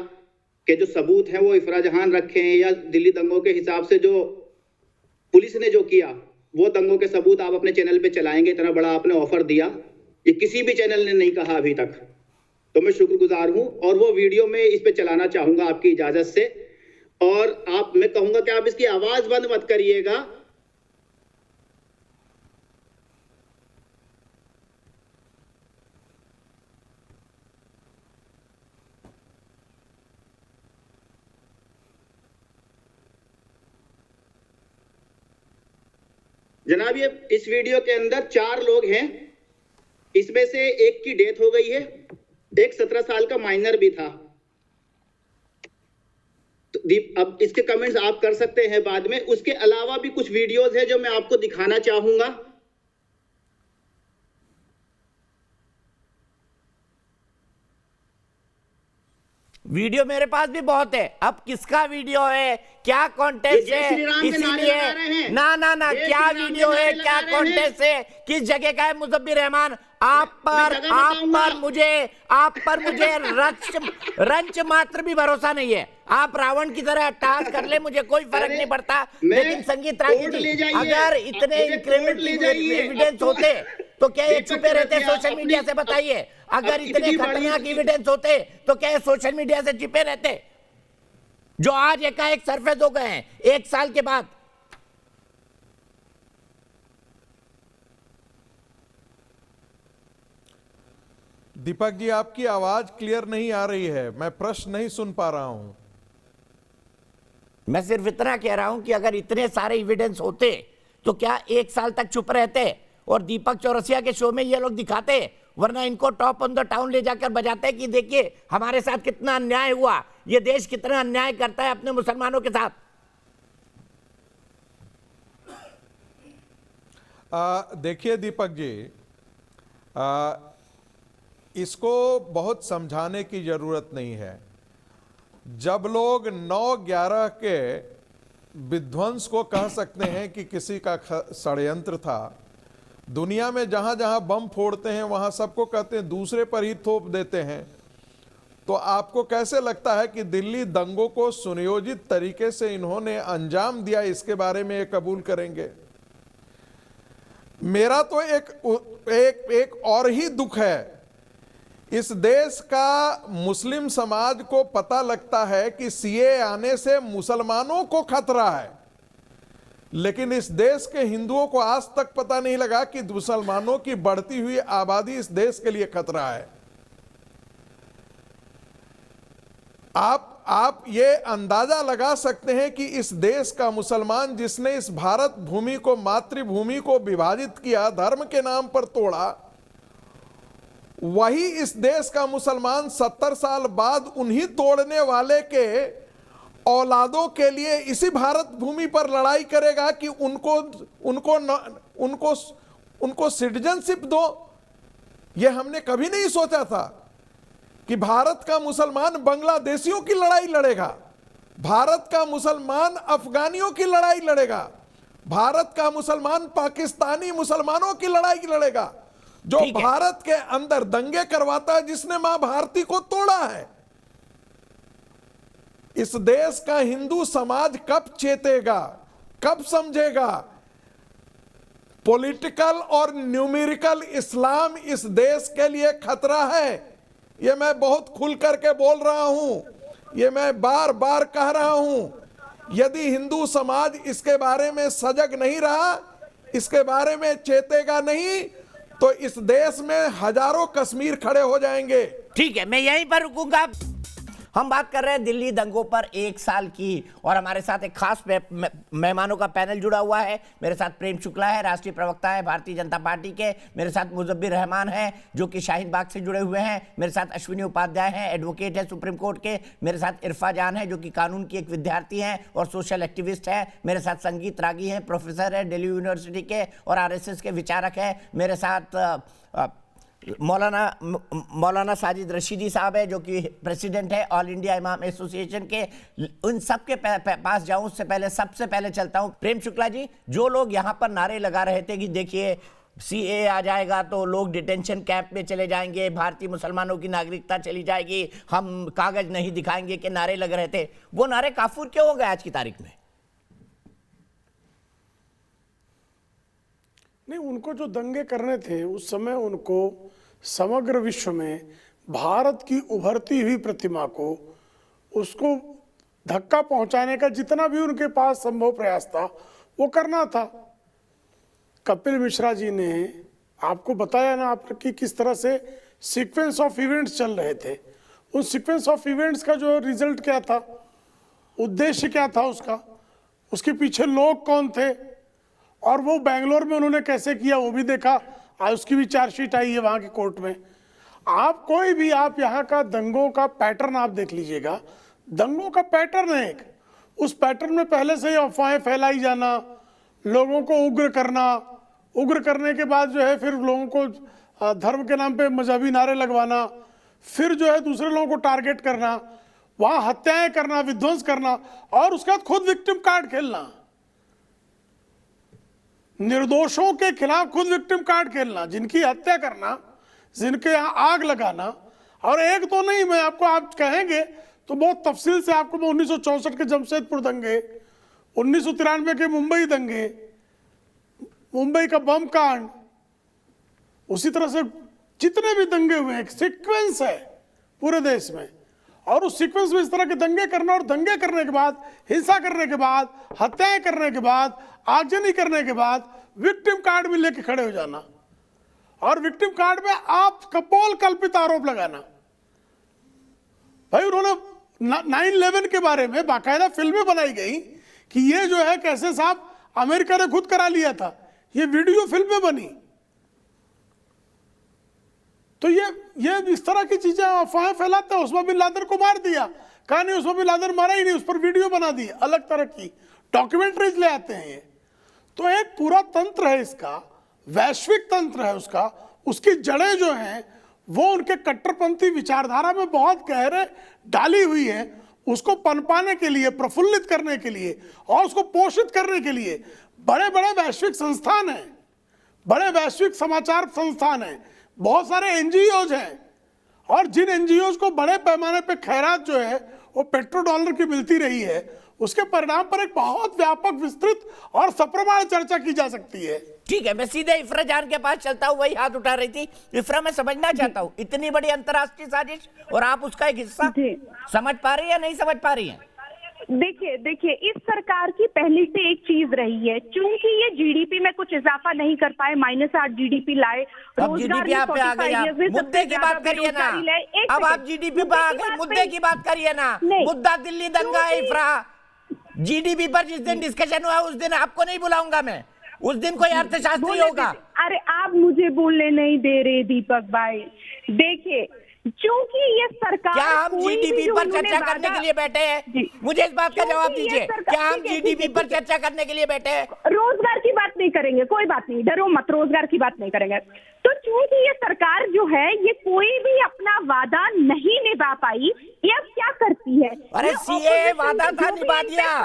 के जो सबूत हैं वो इफरा जहान रखे हैं, या दिल्ली दंगों के हिसाब से जो पुलिस ने जो किया वो दंगों के सबूत आप अपने चैनल पे चलाएंगे, इतना बड़ा आपने ऑफर दिया, ये किसी भी चैनल ने नहीं कहा अभी तक। तो मैं शुक्रगुजार हूं और वो वीडियो में इस पे चलाना चाहूंगा आपकी इजाजत से। और मैं कहूंगा कि आप इसकी आवाज बंद मत करिएगा। जनाब, ये इस वीडियो के अंदर 4 लोग हैं, इसमें से एक की डेथ हो गई है, एक 17 साल का माइनर भी था। तो अब इसके कमेंट्स आप कर सकते हैं बाद में। उसके अलावा भी कुछ वीडियोस हैं जो मैं आपको दिखाना चाहूंगा। वीडियो मेरे पास भी बहुत है। अब किसका वीडियो है, क्या कॉन्टेक्स्ट है, इसीलिए ना क्या वीडियो है, क्या कॉन्टेक्स्ट है, किस जगह का है मुजब्बिर रहमान, आप पर मुझे रंच मात्र भी भरोसा नहीं है। आप रावण की तरह अट्टहास कर ले, मुझे कोई फर्क नहीं पड़ता। लेकिन संगीत रागी जी, अगर इतने इंक्रीमेंटल एविडेंस होते तो क्या ये छुपे रहते सोशल मीडिया से? बताइए, अगर इतने खतरनाक एविडेंस होते तो क्या ये सोशल मीडिया से छिपे रहते, जो आज एकाएक सरफेस हो गए हैं 1 साल के बाद? दीपक जी, आपकी आवाज क्लियर नहीं आ रही है, मैं प्रश्न नहीं सुन पा रहा हूं। मैं सिर्फ इतना कह रहा हूं कि अगर इतने सारे एविडेंस होते तो क्या 1 साल तक चुप रहते और दीपक चौरसिया के शो में ये लोग दिखाते? वरना इनको टॉप ऑन द टाउन ले जाकर बजाते कि देखिए हमारे साथ कितना अन्याय हुआ, ये देश कितना अन्याय करता है अपने मुसलमानों के साथ। देखिए दीपक जी, इसको बहुत समझाने की जरूरत नहीं है। जब लोग 9/11 के विध्वंस को कह सकते हैं कि किसी का षड्यंत्र था, दुनिया में जहां जहां बम फोड़ते हैं वहां सबको कहते हैं दूसरे पर ही थोप देते हैं, तो आपको कैसे लगता है कि दिल्ली दंगों को सुनियोजित तरीके से इन्होंने अंजाम दिया, इसके बारे में ये कबूल करेंगे? मेरा तो एक और ही दुख है, इस देश का मुस्लिम समाज को पता लगता है कि सीए आने से मुसलमानों को खतरा है, लेकिन इस देश के हिंदुओं को आज तक पता नहीं लगा कि मुसलमानों की बढ़ती हुई आबादी इस देश के लिए खतरा है। आप ये अंदाजा लगा सकते हैं कि इस देश का मुसलमान, जिसने इस भारत भूमि को, मातृभूमि को विभाजित किया, धर्म के नाम पर तोड़ा, वही इस देश का मुसलमान 70 साल बाद उन्हीं तोड़ने वाले के औलादों के लिए इसी भारत भूमि पर लड़ाई करेगा कि उनको सिटीजनशिप दो। यह हमने कभी नहीं सोचा था कि भारत का मुसलमान बांग्लादेशियों की लड़ाई लड़ेगा, भारत का मुसलमान अफगानियों की लड़ाई लड़ेगा, भारत का मुसलमान पाकिस्तानी मुसलमानों की लड़ाई लड़ेगा, जो भारत के अंदर दंगे करवाता है, जिसने मां भारती को तोड़ा है। इस देश का हिंदू समाज कब चेतेगा, कब समझेगा? पॉलिटिकल और न्यूमेरिकल इस्लाम इस देश के लिए खतरा है, यह मैं बहुत खुल करके बोल रहा हूं, यह मैं बार बार कह रहा हूं। यदि हिंदू समाज इसके बारे में सजग नहीं रहा, इसके बारे में चेतेगा नहीं, तो इस देश में हजारों कश्मीर खड़े हो जाएंगे। ठीक है, मैं यहीं पर रुकूंगा। हम बात कर रहे हैं दिल्ली दंगों पर 1 साल की, और हमारे साथ एक खास मेहमानों का पैनल जुड़ा हुआ है। मेरे साथ प्रेम शुक्ला है, राष्ट्रीय प्रवक्ता है भारतीय जनता पार्टी के। मेरे साथ मुजब्बिर रहमान है, जो कि शाहीन बाग से जुड़े हुए हैं। मेरे साथ अश्विनी उपाध्याय हैं, एडवोकेट है सुप्रीम कोर्ट के। मेरे साथ इरफा जान है, जो कि कानून की एक विद्यार्थी हैं और सोशल एक्टिविस्ट है। मेरे साथ संगीत रागी हैं, प्रोफेसर है दिल्ली यूनिवर्सिटी के और RSS के विचारक है। मेरे साथ मौलाना साजिद रशीदी साहब है, जो कि प्रेसिडेंट है ऑल इंडिया इमाम एसोसिएशन के। उन सब के पास जाऊं उससे पहले सबसे पहले चलता हूं प्रेम शुक्ला जी। जो लोग यहां पर नारे लगा रहे थे कि देखिए सीए आ जाएगा तो लोग डिटेंशन कैंप में चले जाएंगे, भारतीय मुसलमानों की नागरिकता चली जाएगी, हम कागज नहीं दिखाएंगे के नारे लग रहे थे, वो नारे काफूर क्यों हो गए आज की तारीख में? नहीं, उनको जो दंगे करने थे उस समय उनको समग्र विश्व में भारत की उभरती हुई प्रतिमा को, उसको धक्का पहुंचाने का जितना भी उनके पास संभव प्रयास था वो करना था। कपिल मिश्रा जी ने आपको बताया ना आपकी किस तरह से सीक्वेंस ऑफ इवेंट्स चल रहे थे। उन सीक्वेंस ऑफ इवेंट्स का जो रिजल्ट क्या था, उद्देश्य क्या था उसका, उसके पीछे लोग कौन थे, और वो बेंगलोर में उन्होंने कैसे किया वो भी देखा। आज उसकी भी चार्जशीट आई है वहाँ की कोर्ट में। आप कोई भी आप यहाँ का दंगों का पैटर्न आप देख लीजिएगा, दंगों का पैटर्न है एक, उस पैटर्न में पहले से ही अफवाहें फैलाई जाना, लोगों को उग्र करना, उग्र करने के बाद जो है फिर लोगों को धर्म के नाम पे मजहबी नारे लगवाना, फिर जो है दूसरे लोगों को टारगेट करना, वहाँ हत्याएं करना, विध्वंस करना, और उसके बाद खुद विक्टिम कार्ड खेलना, निर्दोषों के खिलाफ खुद विक्टिम कार्ड खेलना, जिनकी हत्या करना, जिनके यहाँ आग लगाना। और एक तो नहीं, मैं आपको आप कहेंगे तो बहुत तफसील से आपको मैं 1964 के जमशेदपुर दंगे, 1993 के मुंबई दंगे, मुंबई का बम कांड, उसी तरह से जितने भी दंगे हुए, एक सीक्वेंस है पूरे देश में, और उस सीक्वेंस में इस तरह के दंगे करना, और दंगे करने के बाद, हिंसा करने के बाद, हत्याएं करने के बाद, आगजनी करने के बाद विक्टिम कार्ड भी लेके खड़े हो जाना, और विक्टिम कार्ड में आप कपोल कल्पित आरोप लगाना। भाई उन्होंने 9/11 के बारे में बाकायदा फिल्में बनाई गई कि ये जो है कैसे साहब अमेरिका ने खुद करा लिया था, ये वीडियो फिल्में बनी। तो ये इस तरह की चीजें अफवाहें फैलाते हैं। उस्मा बिन लादेन को मार दिया, कहा नहीं उस्मा बिन लादेन मारा ही नहीं, उस पर वीडियो बना दी, अलग तरह की डॉक्यूमेंट्रीज ले आते हैं ये। तो एक पूरा तंत्र है इसका, वैश्विक तंत्र है उसका, उसकी जड़ें जो हैं वो उनके कट्टरपंथी विचारधारा में बहुत गहरे डाली हुई है। उसको पनपाने के लिए, प्रफुल्लित करने के लिए और उसको पोषित करने के लिए बड़े बड़े वैश्विक संस्थान हैं, बड़े वैश्विक समाचार संस्थान हैं, बहुत सारे एनजीओज हैं, और जिन एनजीओज को बड़े पैमाने पे खैरात जो है वो पेट्रो डॉलर की मिलती रही है, उसके परिणाम पर एक बहुत व्यापक, विस्तृत और सप्रमाण चर्चा की जा सकती है। ठीक है, मैं सीधे इफ्रा जान के पास चलता हूँ, वही हाथ उठा रही थी। इफ्रा, मैं समझना चाहता हूँ, इतनी बड़ी अंतर्राष्ट्रीय साजिश और आप उसका एक हिस्सा, समझ पा रही है, नहीं समझ पा रही है? देखिए इस सरकार की पहली से एक चीज रही है, चूंकि ये जीडीपी में कुछ इजाफा नहीं कर पाए, -8 जीडीपी लाए, अब जीडीपी आप पे आ गए, मुद्दे की बात करिए ना। अब आप जीडीपी पे आ गए, मुद्दे की बात करिए ना। मुद्दा दिल्ली दंगा है इफ्रा। जीडीपी पर जिस दिन डिस्कशन हुआ उस दिन आपको नहीं बुलाऊंगा मैं, उस दिन कोई अर्थशास्त्री होगा। अरे आप मुझे बोलने नहीं दे रहे दीपक भाई। देखिए क्योंकि ये सरकार, क्या हम जीडीपी पर चर्चा करने के लिए बैठे हैं? मुझे इस बात का जवाब दीजिए, क्या हम जीडीपी पर चर्चा करने के लिए बैठे हैं? रोजगार की बात नहीं करेंगे, कोई बात नहीं, डरो मत, रोजगार की बात नहीं करेंगे। तो चूंकि ये सरकार जो है ये कोई भी अपना वादा नहीं निभा पाई, ये अब क्या करती है? अरे सीए वादा था, निभा दिया,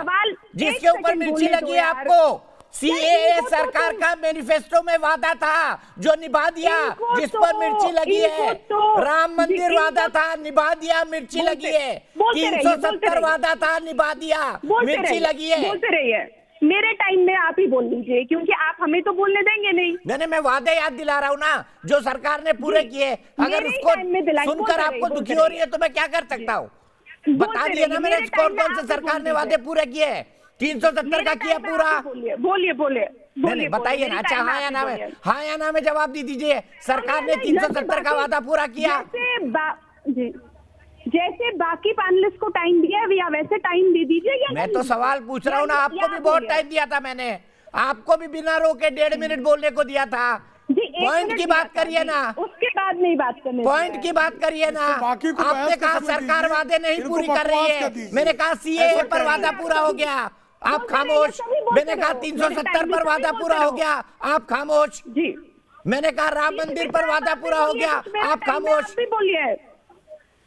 जिसके ऊपर मिर्ची लगी है आपको। सीएए सरकार का मैनिफेस्टो में वादा था जो निभा दिया, जिस पर मिर्ची लगी है। राम मंदिर वादा था, निभा दिया, मिर्ची लगी है। 370 वादा था, निभा दिया, मिर्ची लगी है। बोलते रहिए, मेरे टाइम में आप ही बोल लीजिए, क्योंकि आप हमें तो बोलने देंगे नहीं। नहीं, मैं वादे याद दिला रहा हूँ ना जो सरकार ने पूरे किए। अगर उसको सुनकर आपको दुखी हो रही है तो मैं क्या कर सकता हूँ? बता दिए ना मैंने कौन कौन से सरकार ने वादे पूरे किए। 370 का किया पूरा। बोलिए बताइए ना। अच्छा, हाँ या ना में, हाँ या ना में जवाब दे दीजिए। सरकार ने 370 का वादा पूरा किया। जैसे बाकी पैनलिस्ट को टाइम दिया या वैसे टाइम दे दीजिए। मैं तो सवाल पूछ रहा हूँ ना, आपको भी बहुत टाइम दिया था मैंने, आपको भी बिना रोके 1.5 मिनट बोलने को दिया था। पॉइंट की बात करिए ना, उसके बाद नहीं बात करनी, पॉइंट की बात करिए ना। आपने कहा सरकार वादे नहीं पूरी कर रही है, मैंने कहा सीएए पर वादा पूरा हो गया, आप खामोश। मैंने कहा 370 पर वादा पूरा हो गया, आप खामोश। मैंने कहा राम मंदिर पर वादा पूरा हो गया, आप खामोश। बोलिए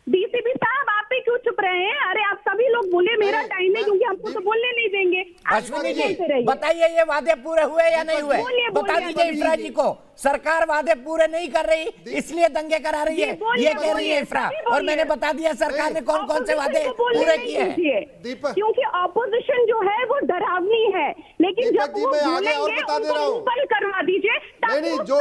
डीसीपी साहब, आप ही क्यों चुप रहे हैं? अरे आप सभी लोग बोले मेरा टाइम है क्योंकि हमको तो बोलने नहीं देंगे। अश्विनी जी बताइए, ये वादे पूरे हुए या नहीं हुए? बता दीजिए इफ्रा जी को, सरकार वादे पूरे नहीं कर रही इसलिए दंगे करा रही है, ये कह रही है इफ्रा। और मैंने बता दिया सरकार ने कौन कौन से वादे पूरे किए हैं। क्योंकि ऑपोजिशन जो है वो डरावनी है, लेकिन जब वो बोलेंगे उनको मुकम्मल करवा दीजिए। नहीं, जो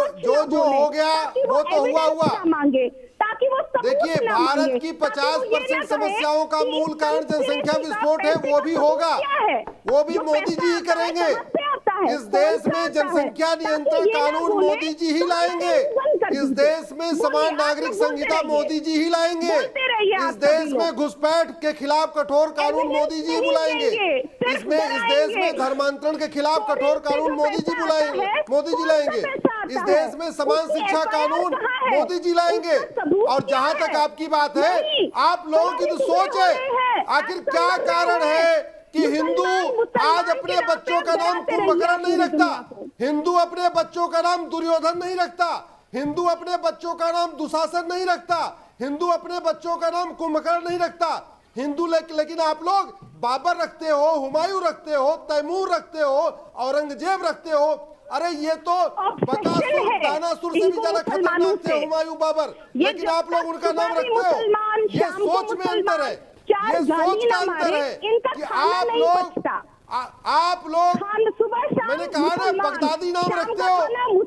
हो गया वो तो हुआ मांगे ताकि वो देखिए, भारत की 50% समस्याओं का मूल कारण जनसंख्या विस्फोट है, वो भी होगा, वो भी मोदी जी ही करेंगे। इस देश में जनसंख्या नियंत्रण कानून मोदी जी ही लाएंगे, इस देश में समान नागरिक संहिता मोदी जी ही लाएंगे, इस देश में घुसपैठ के खिलाफ कठोर कानून मोदी जी बुलाएंगे, इस देश में धर्मांतरण के खिलाफ कठोर कानून मोदी जी लाएंगे, इस देश में समान शिक्षा कानून मोदी जी लाएंगे। और जहां तक आपकी बात है, आप लोगों की तो सोच है, आखिर क्या कारण है कि हिंदू आज अपने बच्चों का नाम कुंभकर्ण नहीं रखता, हिंदू अपने बच्चों का नाम दुर्योधन नहीं रखता, हिंदू अपने बच्चों का नाम दुशासन नहीं रखता, हिंदू अपने बच्चों का नाम कुंभकर्ण नहीं रखता, हिंदू लेकिन आप लोग बाबर रखते हो, हुमायूं रखते हो, तैमूर रखते हो, औरंगजेब रखते हो। अरे ये तो बकासुर, दानासुर से भी ज्यादा खतरनाक थे हुमायूं, बाबर, लेकिन आप लोग उनका नाम रखते हो। ये सोच में अंतर है, ये सोच का अंतर है कि आप लोग मैंने कहा ना, बगदादी नाम रखते हो,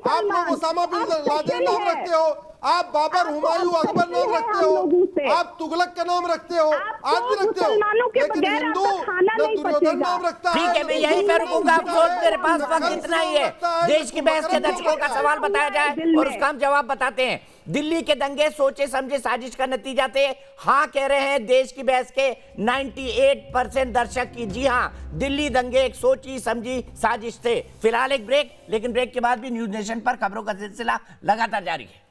आप लोग उसामा बिन लादेन नाम रखते हो, आप बाबर, हुमायूं, अकबर नाम रखते हो, आप तुगलक का नाम रखते हो, आज भी रखते हो, लेकिन हिंदू न दुर्योधन नाम रखता है। ठीक है, मैं यहीं पे रुकूंगा। अफसोस मेरे पास वक्त इतना ही है। देश की बहस के दर्शकों का सवाल बताया जाए और उसका हम जवाब बताते हैं। दिल्ली के दंगे सोचे समझे साजिश का नतीजा थे, हाँ कह रहे हैं देश की बहस के 98% दर्शक की। जी हाँ, दिल्ली दंगे एक सोची समझी साजिश थे। फिलहाल एक ब्रेक, लेकिन ब्रेक के बाद भी न्यूज नेशन पर खबरों का सिलसिला लगातार जारी है।